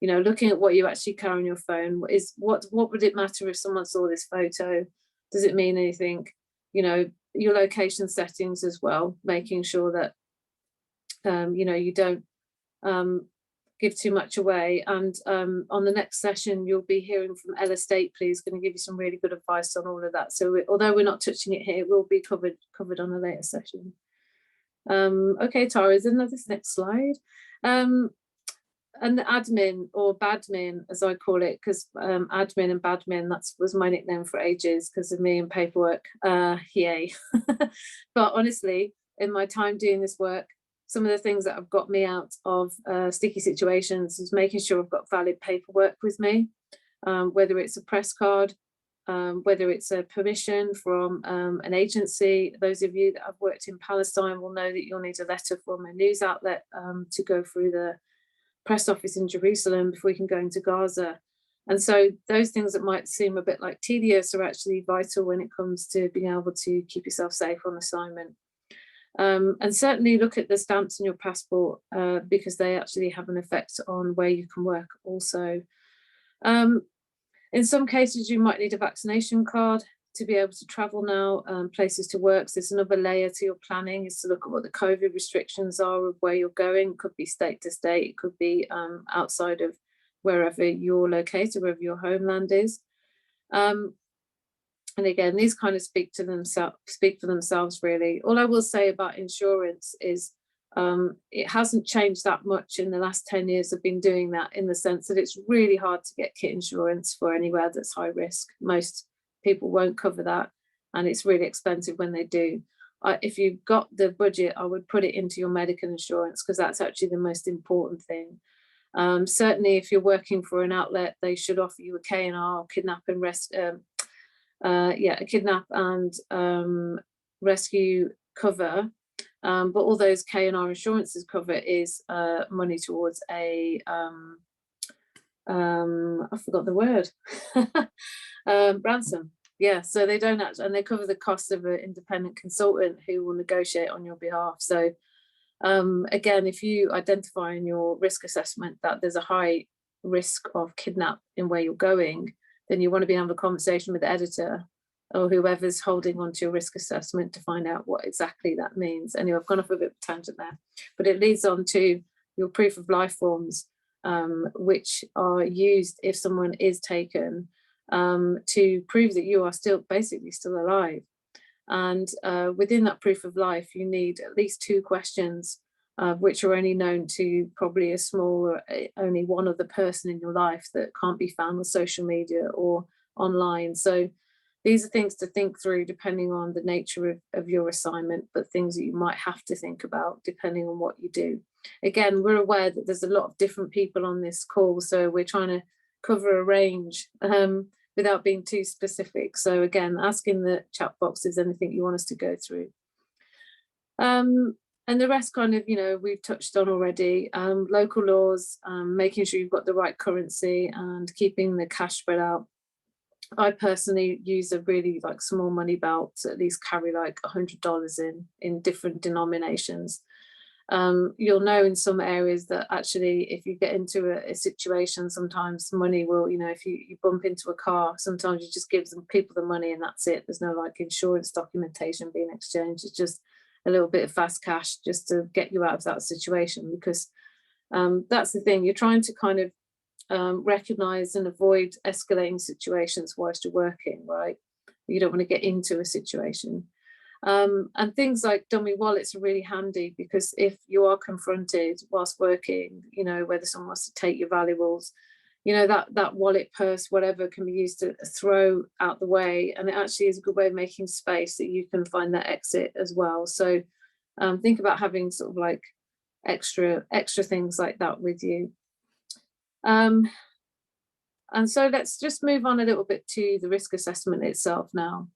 D: You know, looking at what you actually carry on your phone. What would it matter if someone saw this photo? Does it mean anything? You know, your location settings as well, making sure that, you know, you don't give too much away. And on the next session, you'll be hearing from Ella Stapley, who's going to give you some really good advice on all of that. So although we're not touching it here, it will be covered on a later session. Okay, Tara, is another next slide. And the admin, or badmin as I call it, because admin and badmin, was my nickname for ages because of me and paperwork, yay. But honestly, in my time doing this work, some of the things that have got me out of sticky situations is making sure I've got valid paperwork with me, whether it's a press card, whether it's a permission from an agency. Those of you that have worked in Palestine will know that you'll need a letter from a news outlet to go through the press office in Jerusalem before we can go into Gaza. And so those things that might seem a bit like tedious are actually vital when it comes to being able to keep yourself safe on assignment. And certainly look at the stamps in your passport because they actually have an effect on where you can work also. In some cases, you might need a vaccination card to be able to travel now, places to work. So there's another layer to your planning, is to look at what the COVID restrictions are of where you're going. It could be state to state, it could be outside of wherever you're located, wherever your homeland is. And again, these kind of speak for themselves really. All I will say about insurance is it hasn't changed that much in the last 10 years I've been doing that, in the sense that it's really hard to get kit insurance for anywhere that's high risk. Most people won't cover that, and it's really expensive when they do. If you've got the budget, I would put it into your medical insurance because that's actually the most important thing. Certainly if you're working for an outlet, they should offer you a K&R, kidnap and rescue cover. But all those K&R insurances cover is money towards a I forgot the word, ransom. Yeah, so they don't actually, and they cover the cost of an independent consultant who will negotiate on your behalf. So again, if you identify in your risk assessment that there's a high risk of kidnap in where you're going, then you want to be having a conversation with the editor or whoever's holding onto your risk assessment to find out what exactly that means. Anyway, I've gone off a bit of a tangent there, but it leads on to your proof of life forms, which are used if someone is taken to prove that you are basically still alive. And within that proof of life, you need at least 2 questions, which are only known to probably a small, only one other person in your life that can't be found on social media or online. So these are things to think through depending on the nature of your assignment, but things that you might have to think about depending on what you do. Again, we're aware that there's a lot of different people on this call, so we're trying to cover a range without being too specific. So again, ask in the chat box if there's anything you want us to go through. And the rest kind of, we've touched on already. Local laws, making sure you've got the right currency and keeping the cash spread out. I personally use a really small money belt, to at least carry $100 in different denominations. You'll know in some areas that actually if you get into a situation, sometimes money will, if you bump into a car, sometimes you just give people the money and that's it. There's no insurance documentation being exchanged. It's just a little bit of fast cash just to get you out of that situation, because that's the thing, you're trying to kind of recognize and avoid escalating situations whilst you're working, right? You don't want to get into a situation. And things like dummy wallets are really handy, because if you are confronted whilst working, whether someone wants to take your valuables, that wallet, purse, whatever, can be used to throw out the way, and it actually is a good way of making space that you can find that exit as well. So think about having sort of extra things like that with you. And so let's just move on a little bit to the risk assessment itself now.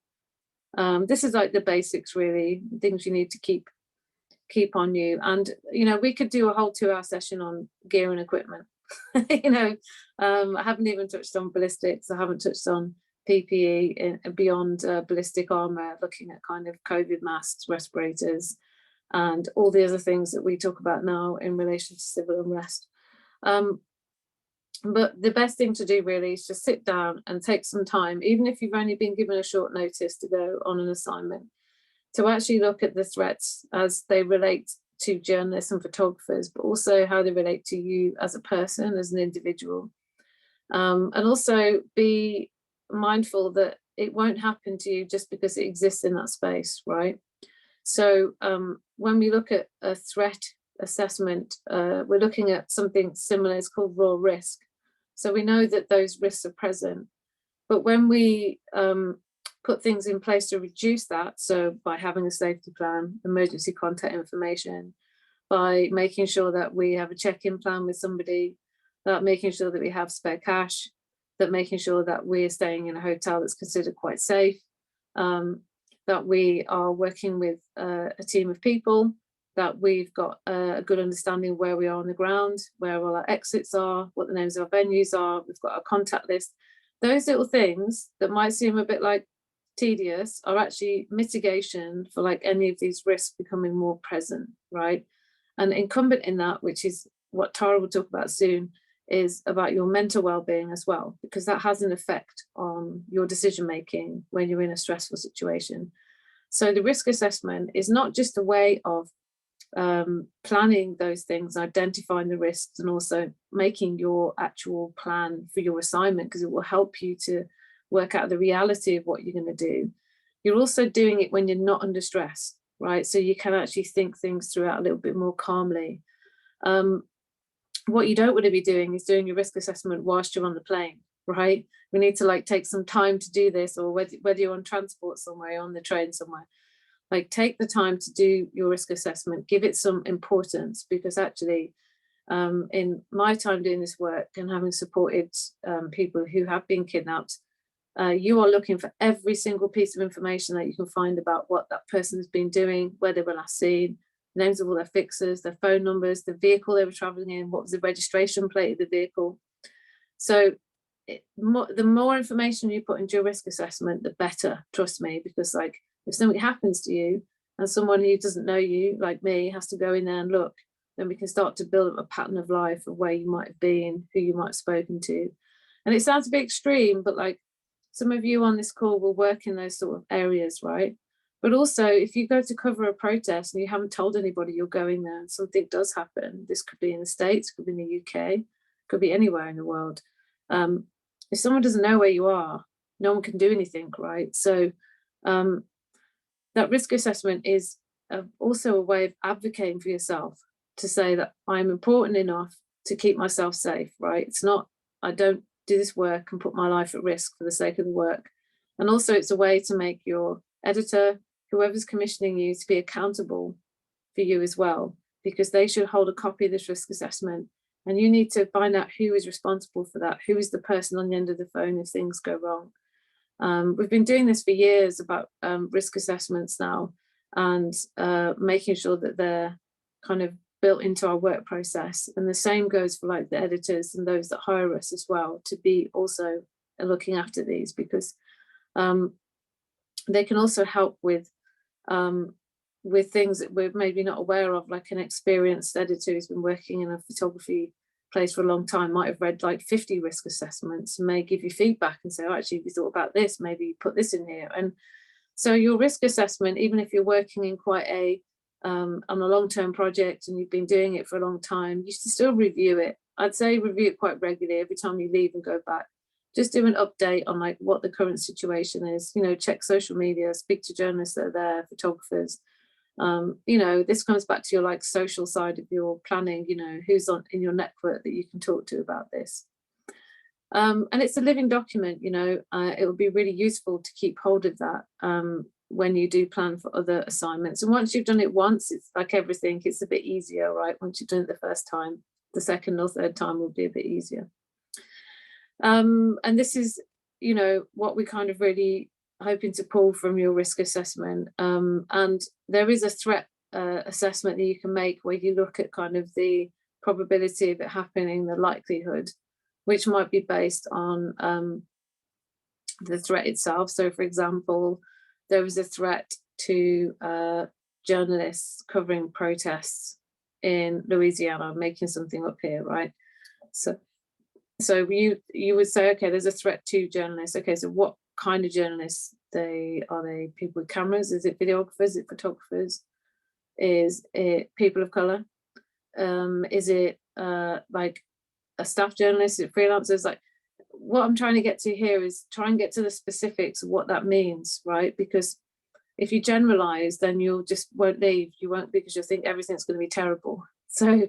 D: This is the basics, really, things you need to keep on you. And we could do a whole 2-hour session on gear and equipment. I haven't even touched on ballistics. I haven't touched on PPE beyond ballistic armor, looking at kind of COVID masks, respirators, and all the other things that we talk about now in relation to civil unrest. But the best thing to do really is just sit down and take some time, even if you've only been given a short notice to go on an assignment, to actually look at the threats as they relate to journalists and photographers, but also how they relate to you as a person, as an individual. And also be mindful that it won't happen to you just because it exists in that space, right? So when we look at a threat assessment, we're looking at something similar. It's called raw risk. So we know that those risks are present, but when we put things in place to reduce that, so by having a safety plan, emergency contact information, by making sure that we have a check-in plan with somebody, that making sure that we have spare cash, that making sure that we're staying in a hotel that's considered quite safe, that we are working with a team of people, that we've got a good understanding of where we are on the ground, where all our exits are, what the names of our venues are, we've got our contact list. Those little things that might seem a bit like tedious are actually mitigation for like any of these risks becoming more present, right? And incumbent in that, which is what Tara will talk about soon, is about your mental well-being as well, because that has an effect on your decision-making when you're in a stressful situation. So the risk assessment is not just a way of planning those things, identifying the risks, and also making your actual plan for your assignment, because it will help you to work out the reality of what you're going to do. You're also doing it when you're not under stress, right? So you can actually think things through out a little bit more calmly. What you don't want to be doing is doing your risk assessment whilst you're on the plane, right? We need to like take some time to do this, or whether you're on transport somewhere, on the train somewhere, like take the time to do your risk assessment, give it some importance, because actually in my time doing this work and having supported people who have been kidnapped, you are looking for every single piece of information that you can find about what that person has been doing, where they were last seen, names of all their fixers, their phone numbers, the vehicle they were traveling in, what was the registration plate of the vehicle. So the more information you put into your risk assessment, the better, trust me, because like if something happens to you and someone who doesn't know you, like me, has to go in there and look, then we can start to build up a pattern of life of where you might have been, who you might have spoken to. And it sounds a bit extreme, but like some of you on this call will work in those sort of areas, right? But also, if you go to cover a protest and you haven't told anybody you're going there and something does happen, this could be in the States, could be in the UK, could be anywhere in the world. If someone doesn't know where you are, no one can do anything, right? So that risk assessment is also a way of advocating for yourself, to say that I'm important enough to keep myself safe, right? It's not, I don't do this work and put my life at risk for the sake of the work. And also it's a way to make your editor, whoever's commissioning you, to be accountable for you as well, because they should hold a copy of this risk assessment, and you need to find out who is responsible for that, who is the person on the end of the phone if things go wrong. We've been doing this for years about risk assessments now, and making sure that they're kind of built into our work process. And the same goes for like the editors and those that hire us as well, to be also looking after these, because they can also help with things that we're maybe not aware of, like an experienced editor who's been working in a photography place for a long time might have read like 50 risk assessments and may give you feedback and say, oh, actually, if you thought about this, maybe put this in here. And so your risk assessment, even if you're working in quite on a long-term project and you've been doing it for a long time, you should still review it. I'd say review it quite regularly every time you leave and go back. Just do an update on like what the current situation is, you know, check social media, speak to journalists that are there, photographers. You know, this comes back to your like social side of your planning, you know, who's in your network that you can talk to about this. And it's a living document, you know, it would be really useful to keep hold of that when you do plan for other assignments. And once you've done it once, it's like everything, it's a bit easier, right? Once you've done it the first time, the second or third time will be a bit easier. And this is, you know, what we kind of really hoping to pull from your risk assessment. And there is a threat assessment that you can make where you look at kind of the probability of it happening, the likelihood, which might be based on the threat itself. So for example, there was a threat to journalists covering protests in Louisiana. I'm making something up here, right? So you would say, okay, there's a threat to journalists. Okay, so what kind of journalists? Are they people with cameras? Is it videographers? Is it photographers? Is it people of color? Is it like a staff journalist? Is it freelancers? Like, what I'm trying to get to here is try and get to the specifics of what that means, right? Because if you generalize, then you'll just won't leave. You won't, because you'll think everything's going to be terrible. So,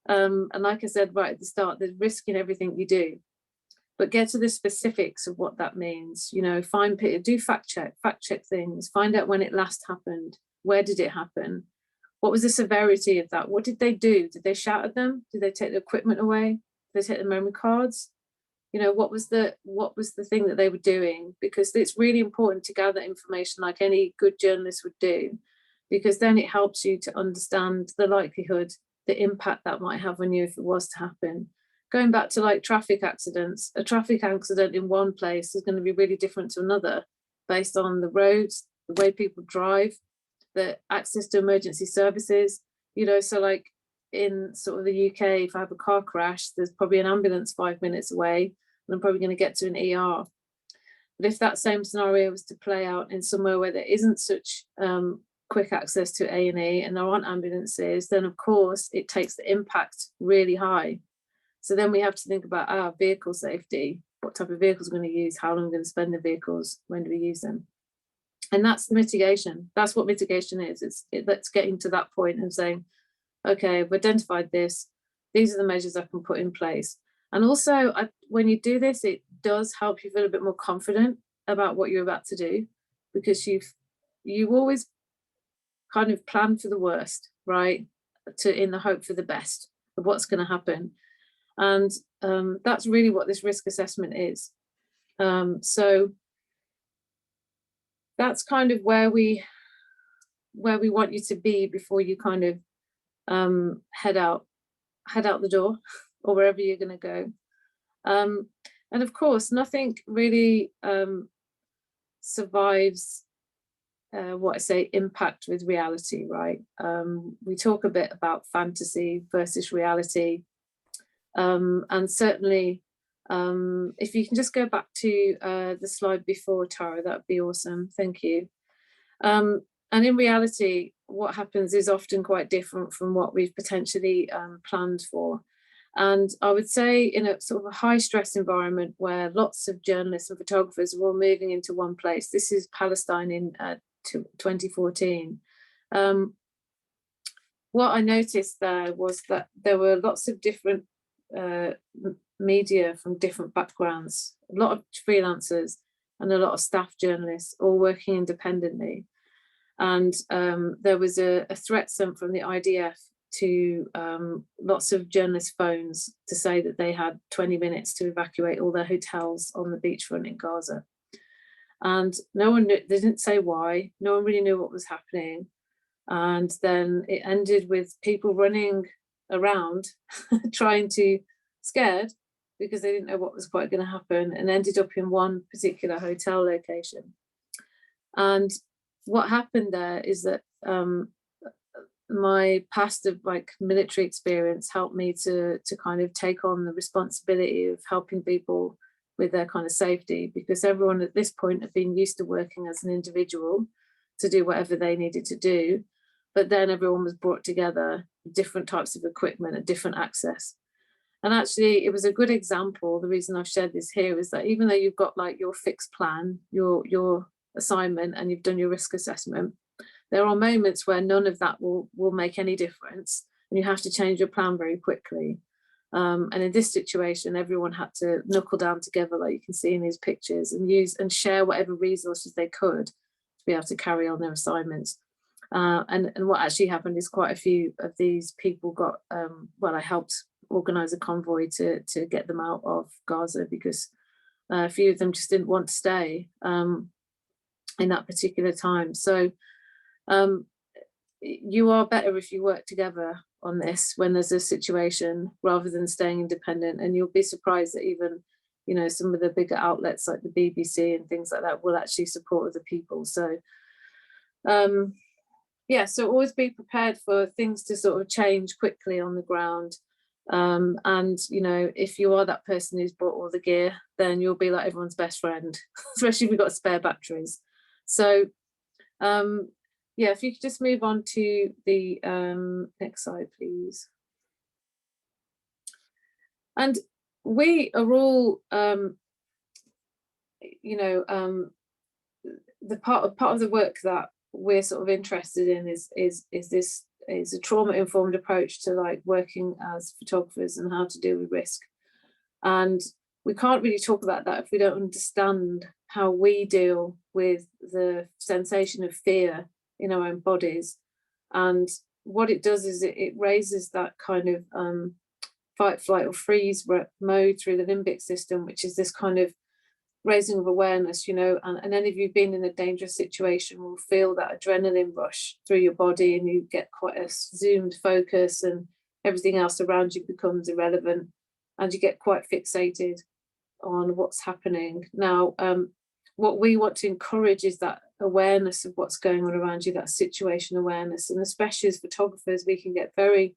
D: and like I said right at the start, there's risk in everything you do. But get to the specifics of what that means. You know, do fact check things, find out when it last happened, where did it happen, what was the severity of that, what did they do, did they shout at them, did they take the equipment away, did they take the memory cards, you know, what was the thing that they were doing? Because it's really important to gather information like any good journalist would do, because then it helps you to understand the likelihood, the impact that might have on you if it was to happen. Going back to like traffic accidents, a traffic accident in one place is going to be really different to another based on the roads, the way people drive, the access to emergency services, you know. So like in sort of the UK, if I have a car crash, there's probably an ambulance 5 minutes away and I'm probably going to get to an ER. But if that same scenario was to play out in somewhere where there isn't such quick access to A&E and there aren't ambulances, then of course it takes the impact really high. So then we have to think about our vehicle safety, what type of vehicles we're going to use, how long we're going to spend the vehicles, when do we use them? And that's the mitigation. That's what mitigation is. That's getting to that point and saying, okay, I've identified this. These are the measures I can put in place. And also, when you do this, it does help you feel a bit more confident about what you're about to do, because you always kind of plan for the worst, right? In the hope for the best of what's going to happen. And that's really what this risk assessment is. So that's kind of where we want you to be before you kind of head out the door or wherever you're going to go. And of course, nothing really survives what I say impact with reality, right? We talk a bit about fantasy versus reality. And certainly, if you can just go back to the slide before, Tara, that would be awesome. Thank you. And in reality, what happens is often quite different from what we've potentially planned for. And I would say in a sort of a high stress environment where lots of journalists and photographers are all moving into one place, this is Palestine in 2014. What I noticed there was that there were lots of different media from different backgrounds, a lot of freelancers and a lot of staff journalists all working independently. And there was a threat sent from the IDF to lots of journalist phones to say that they had 20 minutes to evacuate all their hotels on the beachfront in Gaza. And no one knew, they didn't say why, no one really knew what was happening. And then it ended with people running around trying to, scared because they didn't know what was quite going to happen, and ended up in one particular hotel location. And what happened there is that my past of like military experience helped me to kind of take on the responsibility of helping people with their kind of safety, because everyone at this point had been used to working as an individual to do whatever they needed to do. But then everyone was brought together, different types of equipment and different access. And actually, it was a good example. The reason I've shared this here is that even though you've got like your fixed plan, your assignment, and you've done your risk assessment, there are moments where none of that will make any difference, and you have to change your plan very quickly. And in this situation, everyone had to knuckle down together, like you can see in these pictures, and use and share whatever resources they could to be able to carry on their assignments. And what actually happened is quite a few of these people got, well, I helped organize a convoy to get them out of Gaza, because a few of them just didn't want to stay in that particular time. So you are better if you work together on this when there's a situation, rather than staying independent. And you'll be surprised that even, you know, some of the bigger outlets like the BBC and things like that will actually support other people. So yeah, so always be prepared for things to sort of change quickly on the ground. And, you know, if you are that person who's bought all the gear, then you'll be like everyone's best friend, especially if we've got spare batteries. So yeah, if you could just move on to the next slide, please. And we are all, you know, the part of the work that we're sort of interested in is a trauma-informed approach to like working as photographers and how to deal with risk. And we can't really talk about that if we don't understand how we deal with the sensation of fear in our own bodies. And what it does is it raises that kind of fight, flight, or freeze mode through the limbic system, which is this kind of raising of awareness, you know, and any of you been in a dangerous situation will feel that adrenaline rush through your body, and you get quite a zoomed focus and everything else around you becomes irrelevant, and you get quite fixated on what's happening. Now, what we want to encourage is that awareness of what's going on around you, that situation awareness, and especially as photographers, we can get very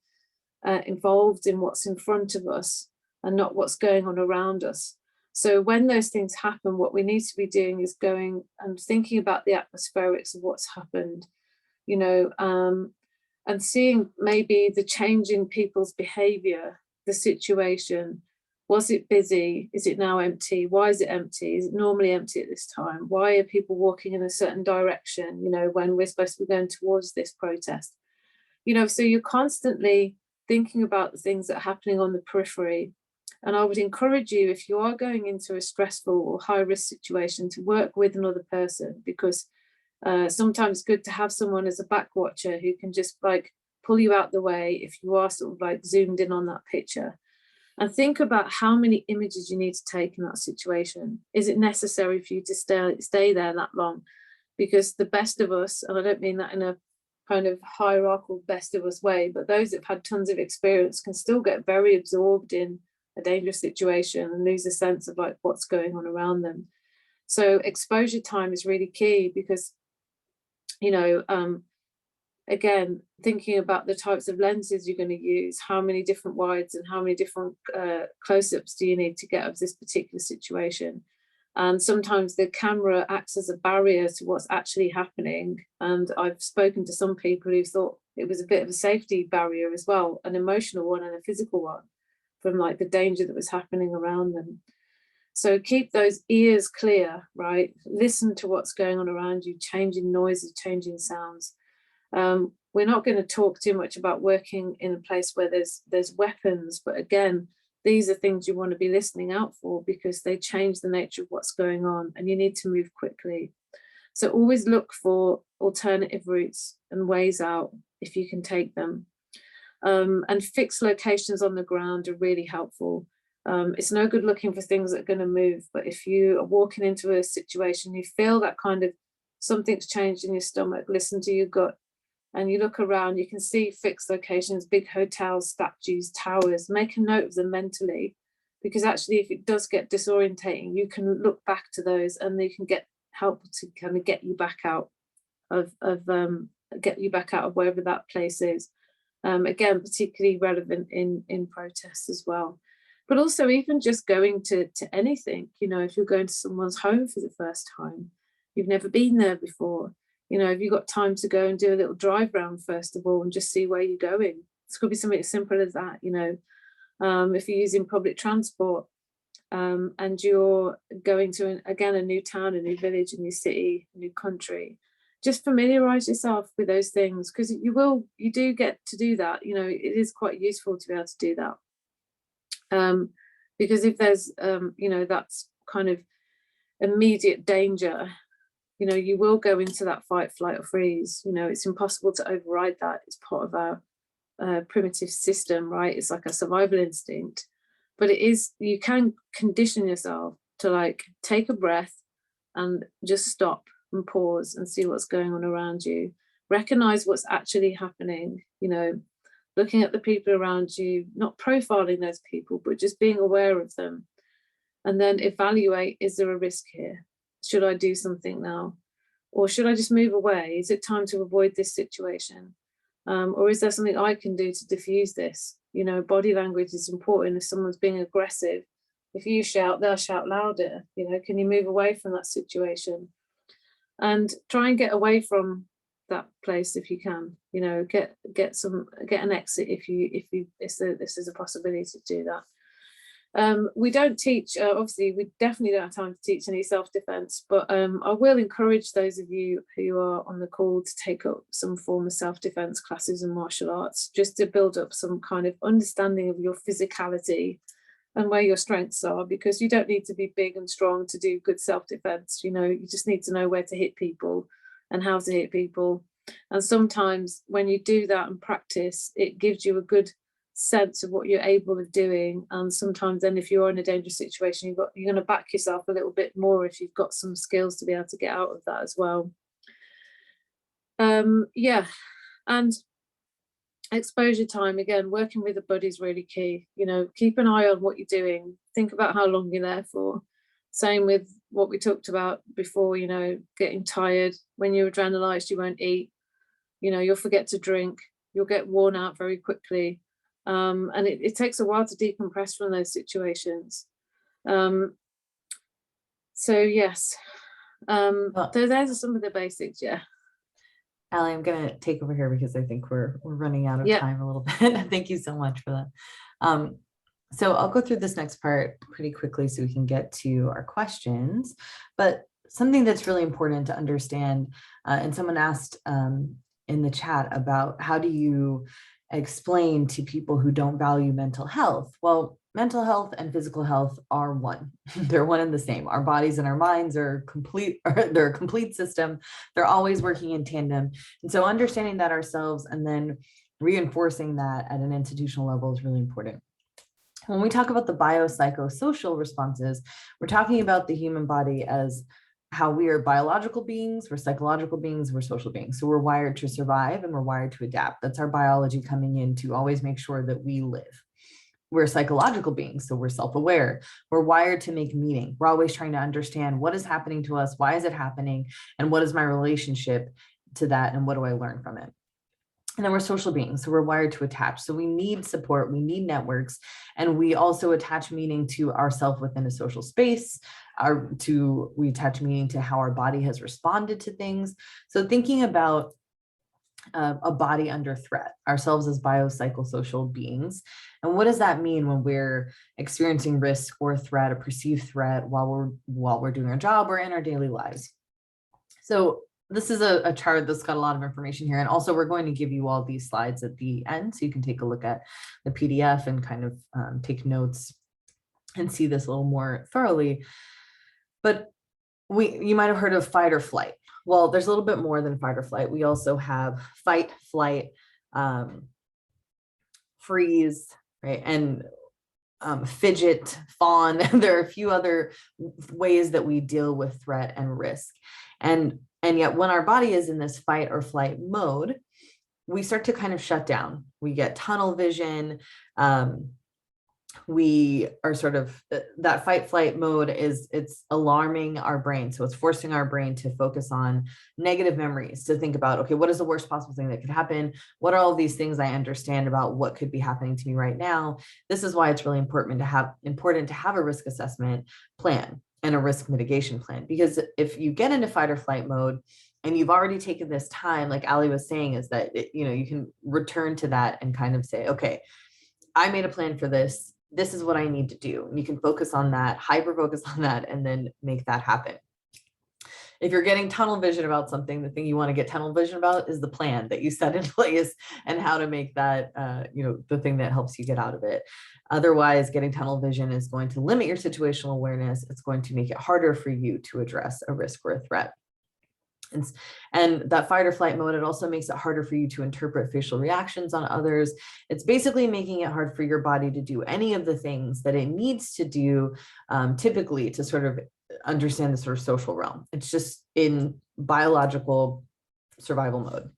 D: involved in what's in front of us and not what's going on around us. So when those things happen, what we need to be doing is going and thinking about the atmospherics of what's happened, you know, and seeing maybe the change in people's behavior, the situation. Was it busy? Is it now empty? Why is it empty? Is it normally empty at this time? Why are people walking in a certain direction, you know, when we're supposed to be going towards this protest? You know, so you're constantly thinking about the things that are happening on the periphery. And I would encourage you, if you are going into a stressful or high risk situation, to work with another person, because sometimes it's good to have someone as a back watcher who can just like pull you out the way if you are sort of like zoomed in on that picture. And think about how many images you need to take in that situation. Is it necessary for you to stay there that long? Because the best of us, and I don't mean that in a kind of hierarchical best of us way, but those that have had tons of experience can still get very absorbed in a dangerous situation and lose a sense of like what's going on around them. So exposure time is really key, because, you know, again, thinking about the types of lenses you're going to use, how many different wides and how many different close-ups do you need to get of this particular situation. And sometimes the camera acts as a barrier to what's actually happening. And I've spoken to some people who thought it was a bit of a safety barrier as well, an emotional one and a physical one, from like the danger that was happening around them. So keep those ears clear, right? Listen to what's going on around you, changing noises, changing sounds. We're not going to talk too much about working in a place where there's weapons, but again, these are things you want to be listening out for, because they change the nature of what's going on and you need to move quickly. So always look for alternative routes and ways out if you can take them. And fixed locations on the ground are really helpful. It's no good looking for things that are going to move, but if you are walking into a situation, you feel that kind of something's changed in your stomach, listen to your gut, and you look around, you can see fixed locations, big hotels, statues, towers. Make a note of them mentally, because actually if it does get disorientating, you can look back to those and they can get help to kind of get you back out of wherever that place is. Again, particularly relevant in protests as well. But also even just going to anything, you know, if you're going to someone's home for the first time, you've never been there before, you know, have you got time to go and do a little drive round first of all and just see where you're going? This could be something as simple as that, you know. If you're using public transport and you're going to, again, a new town, a new village, a new city, a new country, just familiarize yourself with those things, because you do get to do that. You know, it is quite useful to be able to do that. Because if there's, you know, that's kind of immediate danger, you know, you will go into that fight, flight, or freeze. You know, it's impossible to override that. It's part of our primitive system, right? It's like a survival instinct. But it is, you can condition yourself to like take a breath and just stop and pause and see what's going on around you. Recognize what's actually happening, you know, looking at the people around you, not profiling those people, but just being aware of them. And then evaluate, is there a risk here? Should I do something now? Or should I just move away? Is it time to avoid this situation? Or is there something I can do to diffuse this? You know, body language is important. If someone's being aggressive, if you shout, they'll shout louder. You know, can you move away from that situation? And try and get away from that place if you can. You know, get an exit if this is a possibility to do that. We don't teach, obviously we definitely don't have time to teach any self-defense, but I will encourage those of you who are on the call to take up some form of self-defense classes in martial arts, just to build up some kind of understanding of your physicality and where your strengths are, because you don't need to be big and strong to do good self-defense. You know, you just need to know where to hit people and how to hit people. And sometimes when you do that and practice, it gives you a good sense of what you're able of doing. And sometimes then if you're in a dangerous situation, you're going to back yourself a little bit more if you've got some skills to be able to get out of that as well. Yeah, and exposure time, again, working with a buddy is really key. You know, keep an eye on what you're doing, think about how long you're there for. Same with what we talked about before, you know, getting tired. When you're adrenalized, you won't eat, you know, you'll forget to drink, you'll get worn out very quickly. And it takes a while to decompress from those situations. So yes, those are some of the basics. Yeah.
C: Allie, I'm going to take over here because I think we're running out of time a little bit. Thank you so much for that. So I'll go through this next part pretty quickly so we can get to our questions. But something that's really important to understand, and someone asked in the chat about how do you explain to people who don't value mental health? Well, mental health and physical health are one. They're one and the same. Our bodies and our minds are complete, they're a complete system. They're always working in tandem. And so understanding that ourselves and then reinforcing that at an institutional level is really important. When we talk about the biopsychosocial responses, we're talking about the human body as how we are biological beings, we're psychological beings, we're social beings. So we're wired to survive and we're wired to adapt. That's our biology coming in to always make sure that we live. We're psychological beings, so we're self-aware. We're wired to make meaning. We're always trying to understand what is happening to us, why is it happening, and what is my relationship to that, and what do I learn from it? And then we're social beings, so we're wired to attach. So we need support, we need networks, and we also attach meaning to ourself within a social space. We attach meaning to how our body has responded to things. So thinking about a body under threat, ourselves as biopsychosocial beings. And what does that mean when we're experiencing risk or threat, a perceived threat while we're doing our job or in our daily lives? So this is a chart that's got a lot of information here. And also we're going to give you all these slides at the end so you can take a look at the PDF and kind of take notes and see this a little more thoroughly. But you might have heard of fight or flight. Well, there's a little bit more than fight or flight. We also have fight, flight, freeze, right? And fidget, fawn. There are a few other ways that we deal with threat and risk. And yet when our body is in this fight or flight mode, we start to kind of shut down. We get tunnel vision. We are sort of, that fight flight mode it's alarming our brain. So it's forcing our brain to focus on negative memories, to think about, okay, what is the worst possible thing that could happen? What are all these things I understand about what could be happening to me right now? This is why it's really important to have a risk assessment plan and a risk mitigation plan. Because if you get into fight or flight mode and you've already taken this time, like Ali was saying, is that, you can return to that and kind of say, okay, I made a plan for this. This is what I need to do. And you can focus on that, hyper focus on that, and then make that happen. If you're getting tunnel vision about something, the thing you want to get tunnel vision about is the plan that you set in place and how to make that, the thing that helps you get out of it. Otherwise, getting tunnel vision is going to limit your situational awareness. It's going to make it harder for you to address a risk or a threat. And that fight or flight mode, it also makes it harder for you to interpret facial reactions on others. It's basically making it hard for your body to do any of the things that it needs to do typically to sort of understand the sort of social realm. It's just in biological survival mode.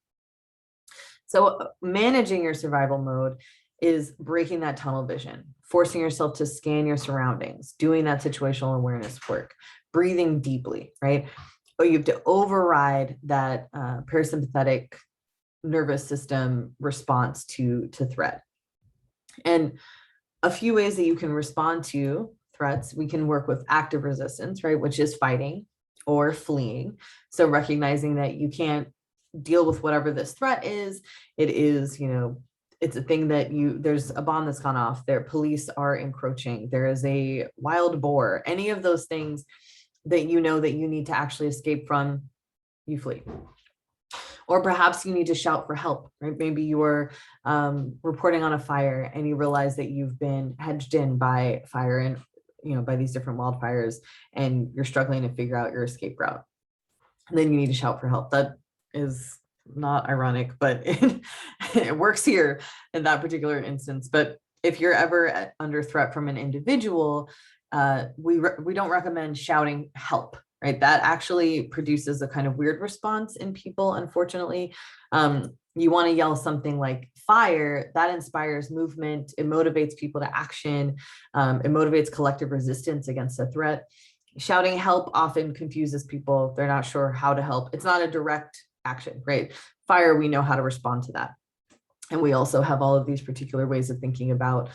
C: So managing your survival mode is breaking that tunnel vision, forcing yourself to scan your surroundings, doing that situational awareness work, breathing deeply, right? But you have to override that parasympathetic nervous system response to threat. And a few ways that you can respond to threats, we can work with active resistance, right, which is fighting or fleeing. So recognizing that you can't deal with whatever this threat is. It is, it's a thing that there's a bomb that's gone off, police are encroaching, there is a wild boar, any of those things that that you need to actually escape from, you flee. Or perhaps you need to shout for help, right? Maybe you're reporting on a fire and you realize that you've been hedged in by fire and, by these different wildfires, and you're struggling to figure out your escape route. And then you need to shout for help. That is not ironic, but it works here in that particular instance. But if you're ever under threat from an individual, we don't recommend shouting help, right? That actually produces a kind of weird response in people, unfortunately. You want to yell something like fire. That inspires movement. It motivates people to action. It motivates collective resistance against a threat. Shouting help often confuses people. They're not sure how to help. It's not a direct action, right? Fire, we know how to respond to that. And we also have all of these particular ways of thinking about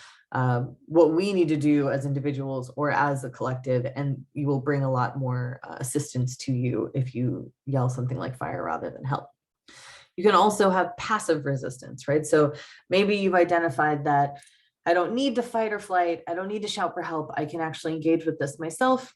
C: what we need to do as individuals or as a collective, and you will bring a lot more assistance to you if you yell something like fire rather than help. You can also have passive resistance, right? So maybe you've identified that I don't need to fight or flight. I don't need to shout for help. I can actually engage with this myself.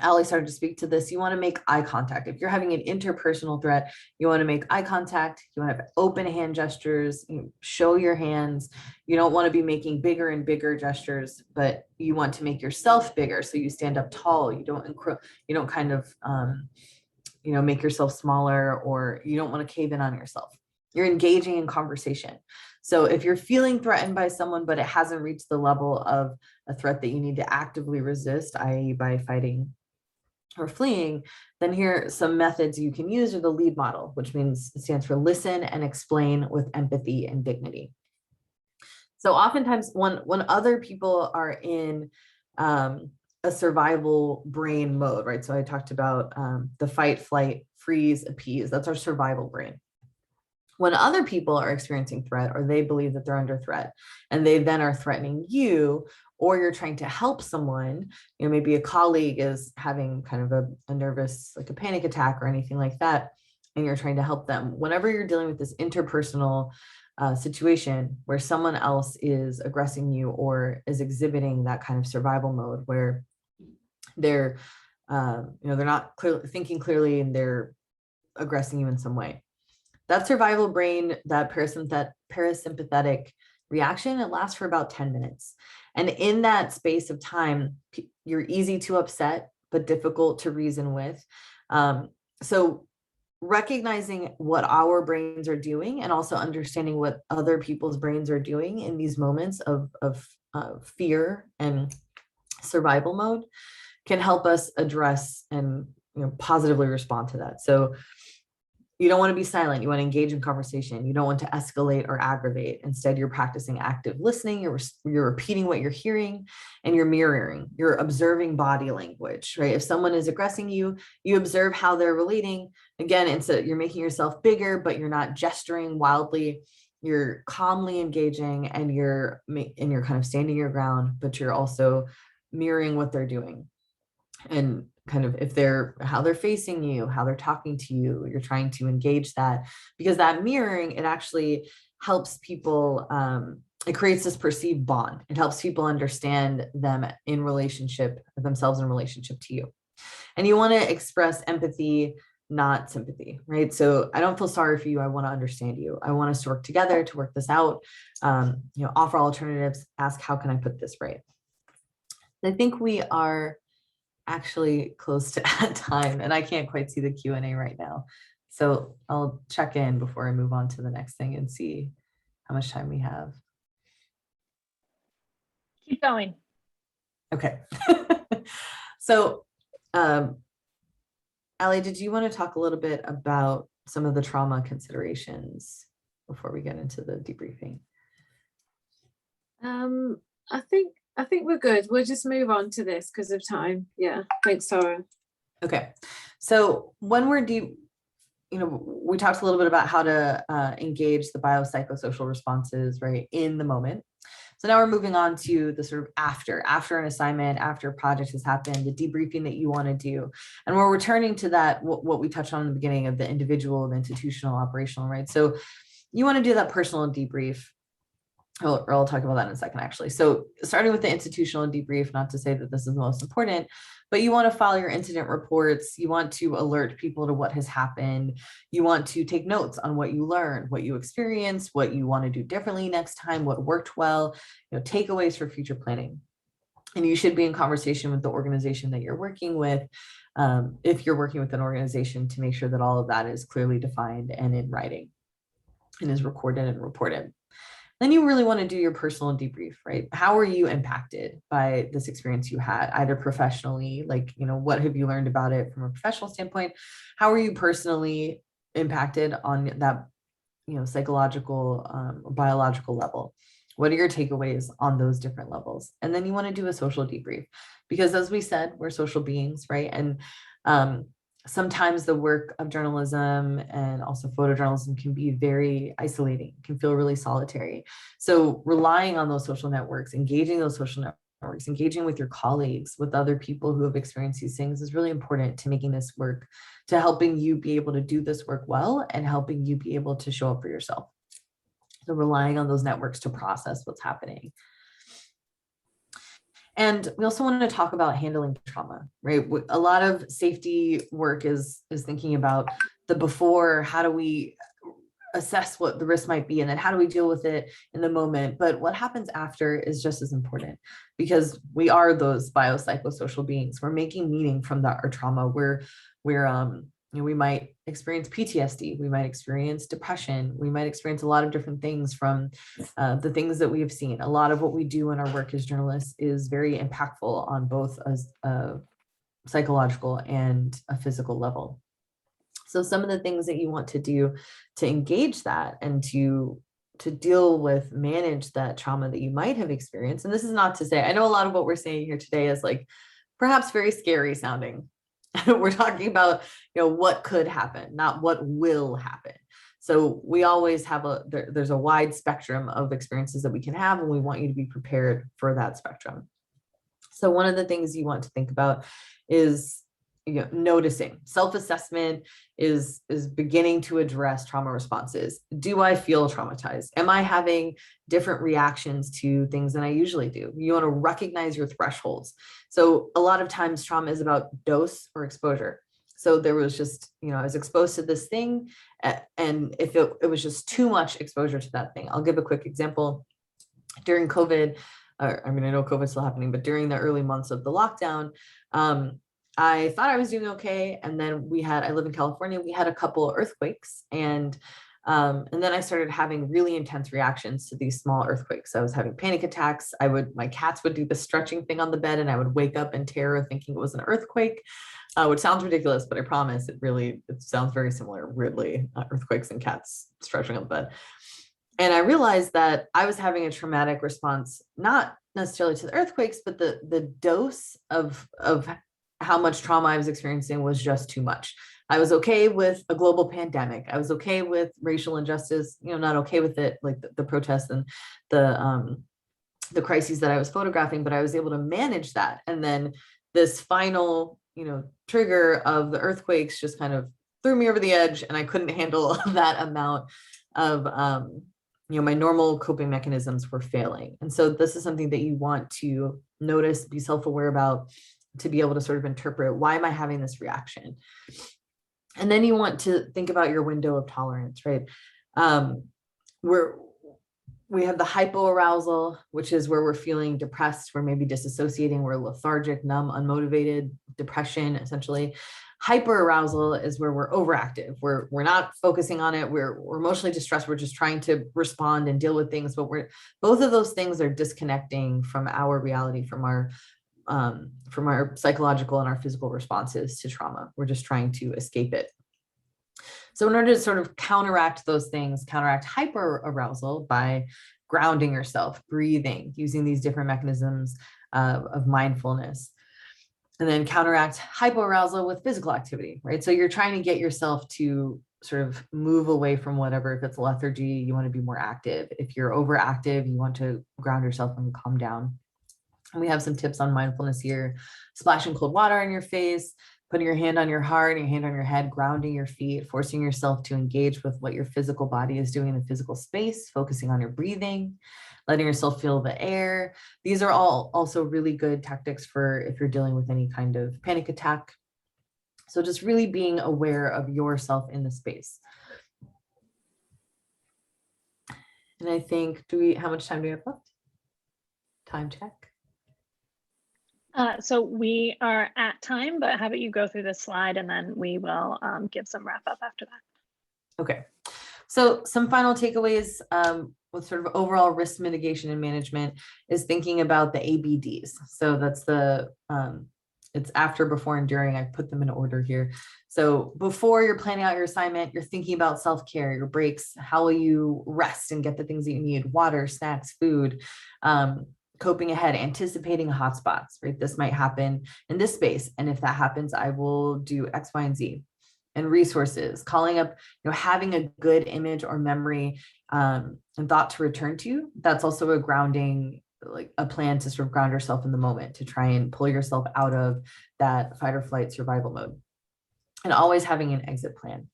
C: Ali started to speak to this. You want to make eye contact. If you're having an interpersonal threat, you want to make eye contact. You want to have open hand gestures. Show your hands. You don't want to be making bigger and bigger gestures, but you want to make yourself bigger. So you stand up tall. You don't kind of, make yourself smaller, or you don't want to cave in on yourself. You're engaging in conversation. So if you're feeling threatened by someone, but it hasn't reached the level of a threat that you need to actively resist, i.e. by fighting or fleeing, then here are some methods you can use, or the LEAD model, which means it stands for listen and explain with empathy and dignity. So oftentimes when other people are in a survival brain mode, right? So I talked about the fight, flight, freeze, appease. That's our survival brain. When other people are experiencing threat, or they believe that they're under threat, and they then are threatening you, or you're trying to help someone, maybe a colleague is having kind of a nervous, like a panic attack or anything like that, and you're trying to help them. Whenever you're dealing with this interpersonal situation where someone else is aggressing you or is exhibiting that kind of survival mode where they're, they're not thinking clearly and they're aggressing you in some way, that survival brain, that parasympathetic reaction, it lasts for about 10 minutes. And in that space of time, you're easy to upset, but difficult to reason with. So recognizing what our brains are doing, and also understanding what other people's brains are doing in these moments of fear and survival mode, can help us address and positively respond to that. So you don't want to be silent. You want to engage in conversation. You don't want to escalate or aggravate. Instead, you're practicing active listening. You're repeating what you're hearing, and you're mirroring. You're observing body language, right? If someone is aggressing you, you observe how they're relating. Again, you're making yourself bigger, but you're not gesturing wildly. You're calmly engaging, and you're kind of standing your ground, but you're also mirroring what they're doing. And kind of how they're facing you, how they're talking to you, you're trying to engage that, because that mirroring, it actually helps people, it creates this perceived bond. It helps people understand themselves in relationship to you. And you want to express empathy, not sympathy, right? So I don't feel sorry for you. I want to understand you. I want us to work together to work this out, offer alternatives, ask, how can I put this right? I think we are actually close to time, and I can't quite see the Q&A right now. So I'll check in before I move on to the next thing and see how much time we have.
A: Keep going.
C: Okay. So, Ali, did you want to talk a little bit about some of the trauma considerations before we get into the debriefing?
D: I think we're good. We'll just move on to this because of time. Yeah. Thanks, Tara.
C: Okay. So when we're we talked a little bit about how to engage the biopsychosocial responses, right, in the moment. So now we're moving on to the sort of after an assignment, after a project has happened, the debriefing that you want to do. And we're returning to that, what we touched on in the beginning of the individual, the institutional, operational, right? So you want to do that personal debrief. Or I'll talk about that in a second, actually. So starting with the institutional debrief, not to say that this is the most important, but you want to file your incident reports. You want to alert people to what has happened. You want to take notes on what you learned, what you experienced, what you want to do differently next time, what worked well, takeaways for future planning. And you should be in conversation with the organization that you're working with, if you're working with an organization, to make sure that all of that is clearly defined and in writing and is recorded and reported. Then you really want to do your personal debrief, right? How are you impacted by this experience you had, either professionally, like, what have you learned about it from a professional standpoint? How are you personally impacted on that, psychological, biological level? What are your takeaways on those different levels? And then you want to do a social debrief, because as we said, we're social beings, right? And sometimes the work of journalism and also photojournalism can be very isolating, can feel really solitary. So relying on those social networks, engaging those social networks, engaging with your colleagues, with other people who have experienced these things is really important to making this work, to helping you be able to do this work well and helping you be able to show up for yourself. So relying on those networks to process what's happening. And we also want to talk about handling trauma, right? A lot of safety work is thinking about the before, how do we assess what the risk might be, and then how do we deal with it in the moment? But what happens after is just as important, because we are those biopsychosocial beings. We're making meaning from our trauma. We might experience PTSD, we might experience depression, we might experience a lot of different things from the things that we have seen. A lot of what we do in our work as journalists is very impactful on both a psychological and a physical level. So some of the things that you want to do to engage that and to deal with, manage that trauma that you might have experienced. And this is not to say, I know a lot of what we're saying here today is like perhaps very scary sounding. We're talking about, what could happen, not what will happen. So we always have there's a wide spectrum of experiences that we can have, and we want you to be prepared for that spectrum. So one of the things you want to think about is, noticing. Self-assessment is beginning to address trauma responses. Do I feel traumatized? Am I having different reactions to things than I usually do? You want to recognize your thresholds. So a lot of times trauma is about dose or exposure. So there was just, I was exposed to this thing, and if it was just too much exposure to that thing. I'll give a quick example. During COVID, I know COVID's still happening, but during the early months of the lockdown, I thought I was doing okay. And then I live in California, we had a couple of earthquakes, and then I started having really intense reactions to these small earthquakes. I was having panic attacks. My cats would do the stretching thing on the bed, and I would wake up in terror thinking it was an earthquake, which sounds ridiculous, but I promise it sounds very similar, weirdly, earthquakes and cats stretching on the bed. And I realized that I was having a traumatic response, not necessarily to the earthquakes, but the dose of how much trauma I was experiencing was just too much. I was okay with a global pandemic. I was okay with racial injustice, not okay with it, like the protests and the crises that I was photographing, but I was able to manage that. And then this final, trigger of the earthquakes just kind of threw me over the edge, and I couldn't handle that amount of, my normal coping mechanisms were failing. And so this is something that you want to notice, be self-aware about, to be able to sort of interpret, why am I having this reaction? And then you want to think about your window of tolerance, right? We have the hypoarousal, which is where we're feeling depressed, we're maybe disassociating, we're lethargic, numb, unmotivated, depression, essentially. Hyperarousal is where we're overactive. We're not focusing on it. We're emotionally distressed. We're just trying to respond and deal with things, but both of those things are disconnecting from our reality, from our psychological and our physical responses to trauma. We're just trying to escape it. So in order to sort of counteract those things, counteract hyperarousal by grounding yourself, breathing, using these different mechanisms of mindfulness, and then counteract hypoarousal with physical activity, right? So you're trying to get yourself to sort of move away from whatever. If it's lethargy, you want to be more active. If you're overactive, you want to ground yourself and calm down. And we have some tips on mindfulness here: splashing cold water on your face, putting your hand on your heart, your hand on your head, grounding your feet, forcing yourself to engage with what your physical body is doing in the physical space, focusing on your breathing, letting yourself feel the air. These are all also really good tactics for if you're dealing with any kind of panic attack. So just really being aware of yourself in the space. And I think, how much time do we have left? Time check.
A: So we are at time, but how about you go through this slide and then we will give some wrap up after that.
C: Okay. So some final takeaways with sort of overall risk mitigation and management is thinking about the ABDs. So that's the, it's after, before, and during. I put them in order here. So before you're planning out your assignment, you're thinking about self-care, your breaks, how will you rest and get the things that you need: water, snacks, food, coping ahead, anticipating hotspots, right? This might happen in this space. And if that happens, I will do X, Y, and Z. And resources, calling up, having a good image or memory and thought to return to. That's also a grounding, like a plan to sort of ground yourself in the moment, to try and pull yourself out of that fight or flight survival mode. And always having an exit plan.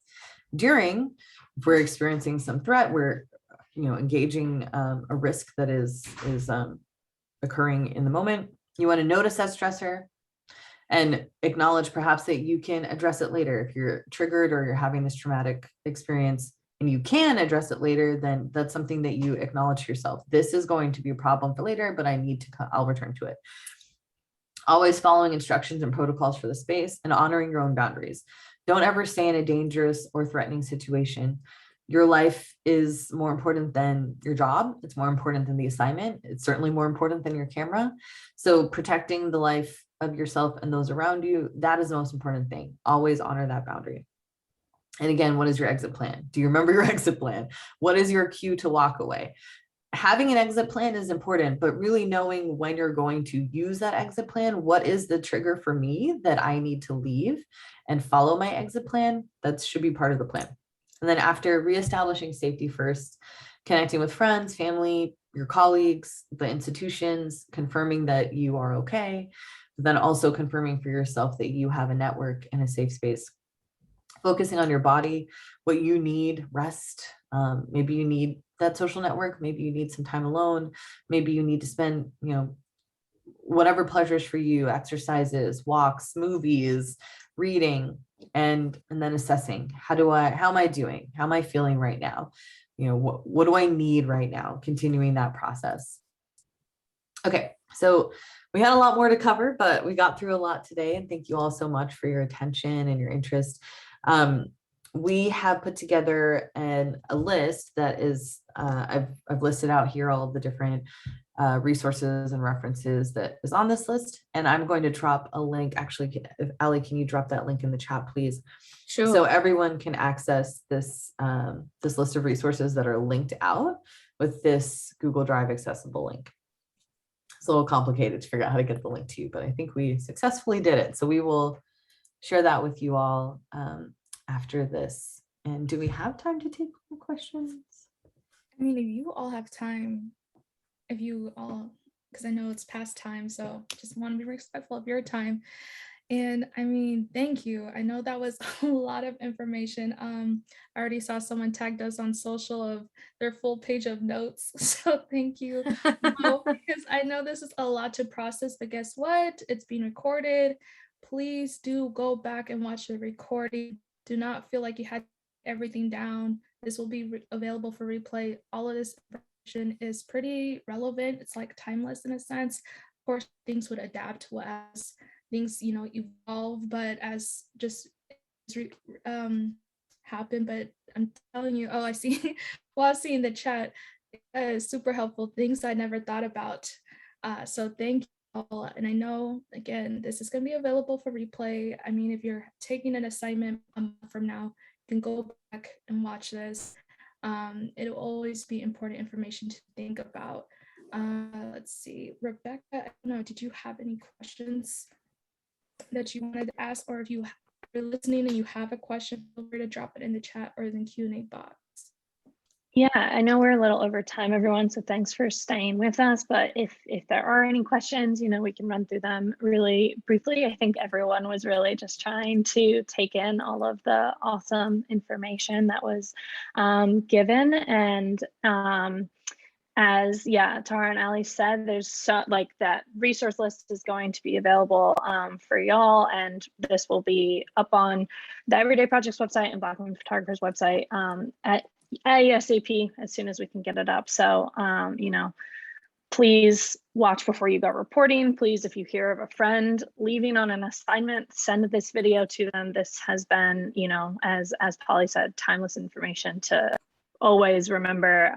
C: During, if we're experiencing some threat, we're engaging a risk that is occurring in the moment. You want to notice that stressor and acknowledge perhaps that you can address it later. If you're triggered or you're having this traumatic experience and you can address it later, then that's something that you acknowledge to yourself. This is going to be a problem for later, but I'll return to it. Always following instructions and protocols for the space and honoring your own boundaries. Don't ever stay in a dangerous or threatening situation. Your life is more important than your job. It's more important than the assignment. It's certainly more important than your camera. So protecting the life of yourself and those around you, that is the most important thing. Always honor that boundary. And again, what is your exit plan? Do you remember your exit plan? What is your cue to walk away? Having an exit plan is important, but really knowing when you're going to use that exit plan, what is the trigger for me that I need to leave and follow my exit plan? That should be part of the plan. And then after, reestablishing safety first, connecting with friends, family, your colleagues, the institutions, confirming that you are okay, but then also confirming for yourself that you have a network and a safe space. Focusing on your body, what you need: rest. Maybe you need that social network. Maybe you need some time alone. Maybe you need to spend, whatever pleasures for you: exercises, walks, movies, reading, and then assessing. How am I doing? How am I feeling right now? What do I need right now? Continuing that process. Okay, so we had a lot more to cover, but we got through a lot today, and thank you all so much for your attention and your interest. We have put together a list that is, I've listed out here all of the different resources and references that is on this list, and I'm going to drop a link. Actually, if Ali, can you drop that link in the chat, please?
D: Sure.
C: So everyone can access this this list of resources that are linked out with this Google Drive accessible link. It's a little complicated to figure out how to get the link to you, but I think we successfully did it. So we will share that with you all after this. And do we have time to take more questions?
B: I mean, if you all have time, because I know it's past time, so just want to be respectful of your time. And I mean, thank you. I know that was a lot of information. I already saw someone tagged us on social of their full page of notes. So thank you. Because I know this is a lot to process, but guess what? It's being recorded. Please do go back and watch the recording. Do not feel like you had everything down. This will be available for replay. All of this information is pretty relevant. It's like timeless in a sense. Of course, things would adapt as things, evolve, but as just happen. But I'm telling you, I see, while seeing the chat, that is super helpful. Things I never thought about. So thank you all. And I know, again, this is going to be available for replay. I mean, if you're taking an assignment a month from now, you can go back and watch this. It'll always be important information to think about. Let's see, Rebecca, I don't know, did you have any questions that you wanted to ask, or if you you're listening and you have a question, feel free to drop it in the chat or in the Q&A box.
A: Yeah, I know we're a little over time, everyone, so thanks for staying with us. But if there are any questions, we can run through them really briefly. I think everyone was really just trying to take in all of the awesome information that was given. And as Tara and Ali said, there's that resource list is going to be available for y'all, and this will be up on the Everyday Projects website and Black Women Photographers website at ASAP as soon as we can get it up. So, please watch before you go reporting. Please, if you hear of a friend leaving on an assignment, send this video to them. This has been, as Polly said, timeless information to always remember.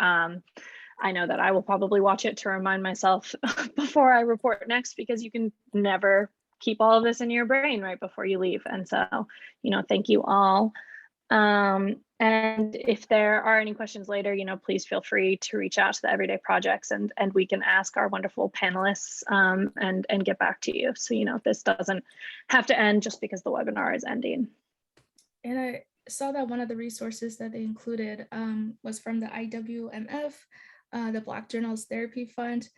A: I know that I will probably watch it to remind myself before I report next, because you can never keep all of this in your brain right before you leave. And so, thank you all. And if there are any questions later, please feel free to reach out to the Everyday Projects and we can ask our wonderful panelists and get back to you. So, this doesn't have to end just because the webinar is ending.
B: And I saw that one of the resources that they included was from the IWMF, the Black Journalist Therapy Fund.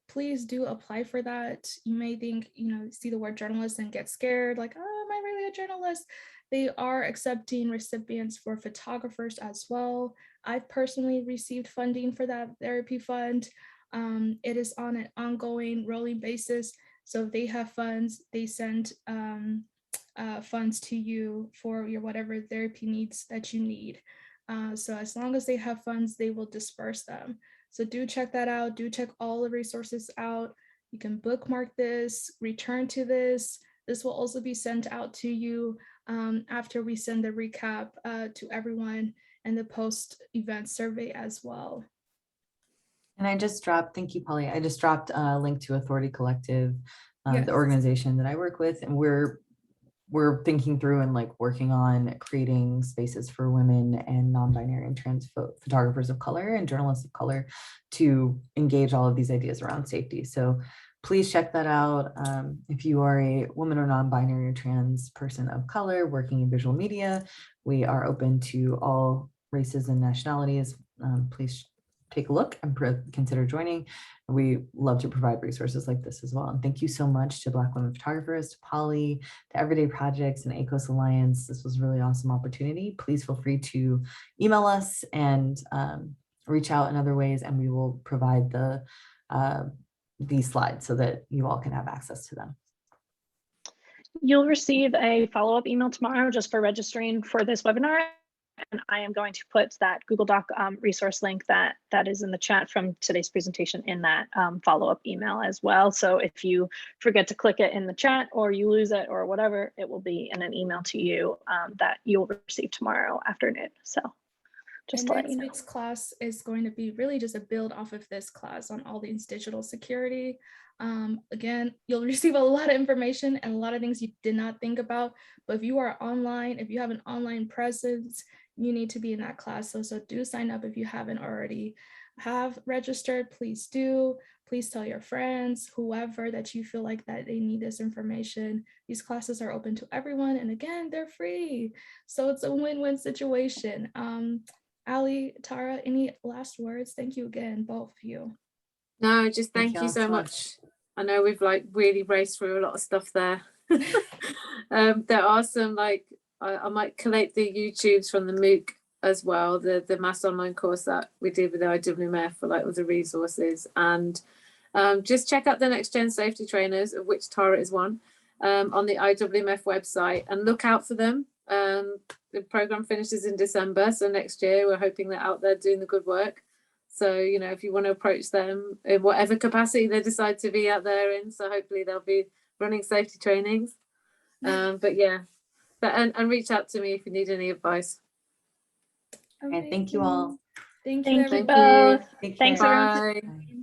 B: Please do apply for that. You may think, see the word journalist and get scared, like, oh, am I really a journalist? They are accepting recipients for photographers as well. I've personally received funding for that therapy fund. It is on an ongoing rolling basis. So if they have funds, they send funds to you for your whatever therapy needs that you need. So as long as they have funds, they will disperse them. So do check that out. Do check all the resources out. You can bookmark this, return to this. This will also be sent out to you after we send the recap to everyone and the post-event survey as well.
C: And I just dropped, thank you, Polly. I just dropped a link to Authority Collective,
B: Yes.
C: the organization that I work with, and we're thinking through and working on creating spaces for women and non-binary and trans photographers of color and journalists of color to engage all of these ideas around safety. So please check that out. If you are a woman or non-binary or trans person of color working in visual media, we are open to all races and nationalities. Please take a look and consider joining. We love to provide resources like this as well. And thank you so much to Black Women Photographers, to Polly, to Everyday Projects and ACOS Alliance. This was a really awesome opportunity. Please feel free to email us and reach out in other ways, and we will provide these slides so that you all can have access to them.
A: You'll receive a follow-up email tomorrow just for registering for this webinar. And I am going to put that Google Doc resource link that is in the chat from today's presentation in that follow-up email as well. So if you forget to click it in the chat or you lose it or whatever, it will be in an email to you that you'll receive tomorrow afternoon. So just to let you know.
B: Next week's class is going to be really just a build off of this class on all things digital security. Again, you'll receive a lot of information and a lot of things you did not think about, but if you are online, if you have an online presence, you need to be in that class. So do sign up if you haven't already have registered. Please do. Please tell your friends, whoever that you feel like that they need this information. These classes are open to everyone. And again, they're free. So it's a win-win situation. Ali, Tara, any last words? Thank you again, both of you.
D: No, just thank you so much. I know we've really raced through a lot of stuff there. There are some I might collate the YouTubes from the MOOC as well, the mass online course that we did with the IWMF for all the resources, and just check out the NextGen Safety Trainers, of which Tara is one, on the IWMF website, and look out for them. The program finishes in December, so next year we're hoping they're out there doing the good work. So, if you want to approach them in whatever capacity they decide to be out there in, so hopefully they'll be running safety trainings. But yeah, and reach out to me if you need any advice.
C: Okay, thank you all.
B: Thank you, everyone.
A: Thank you both.
C: Take care.
A: Thanks, everyone.
D: Bye.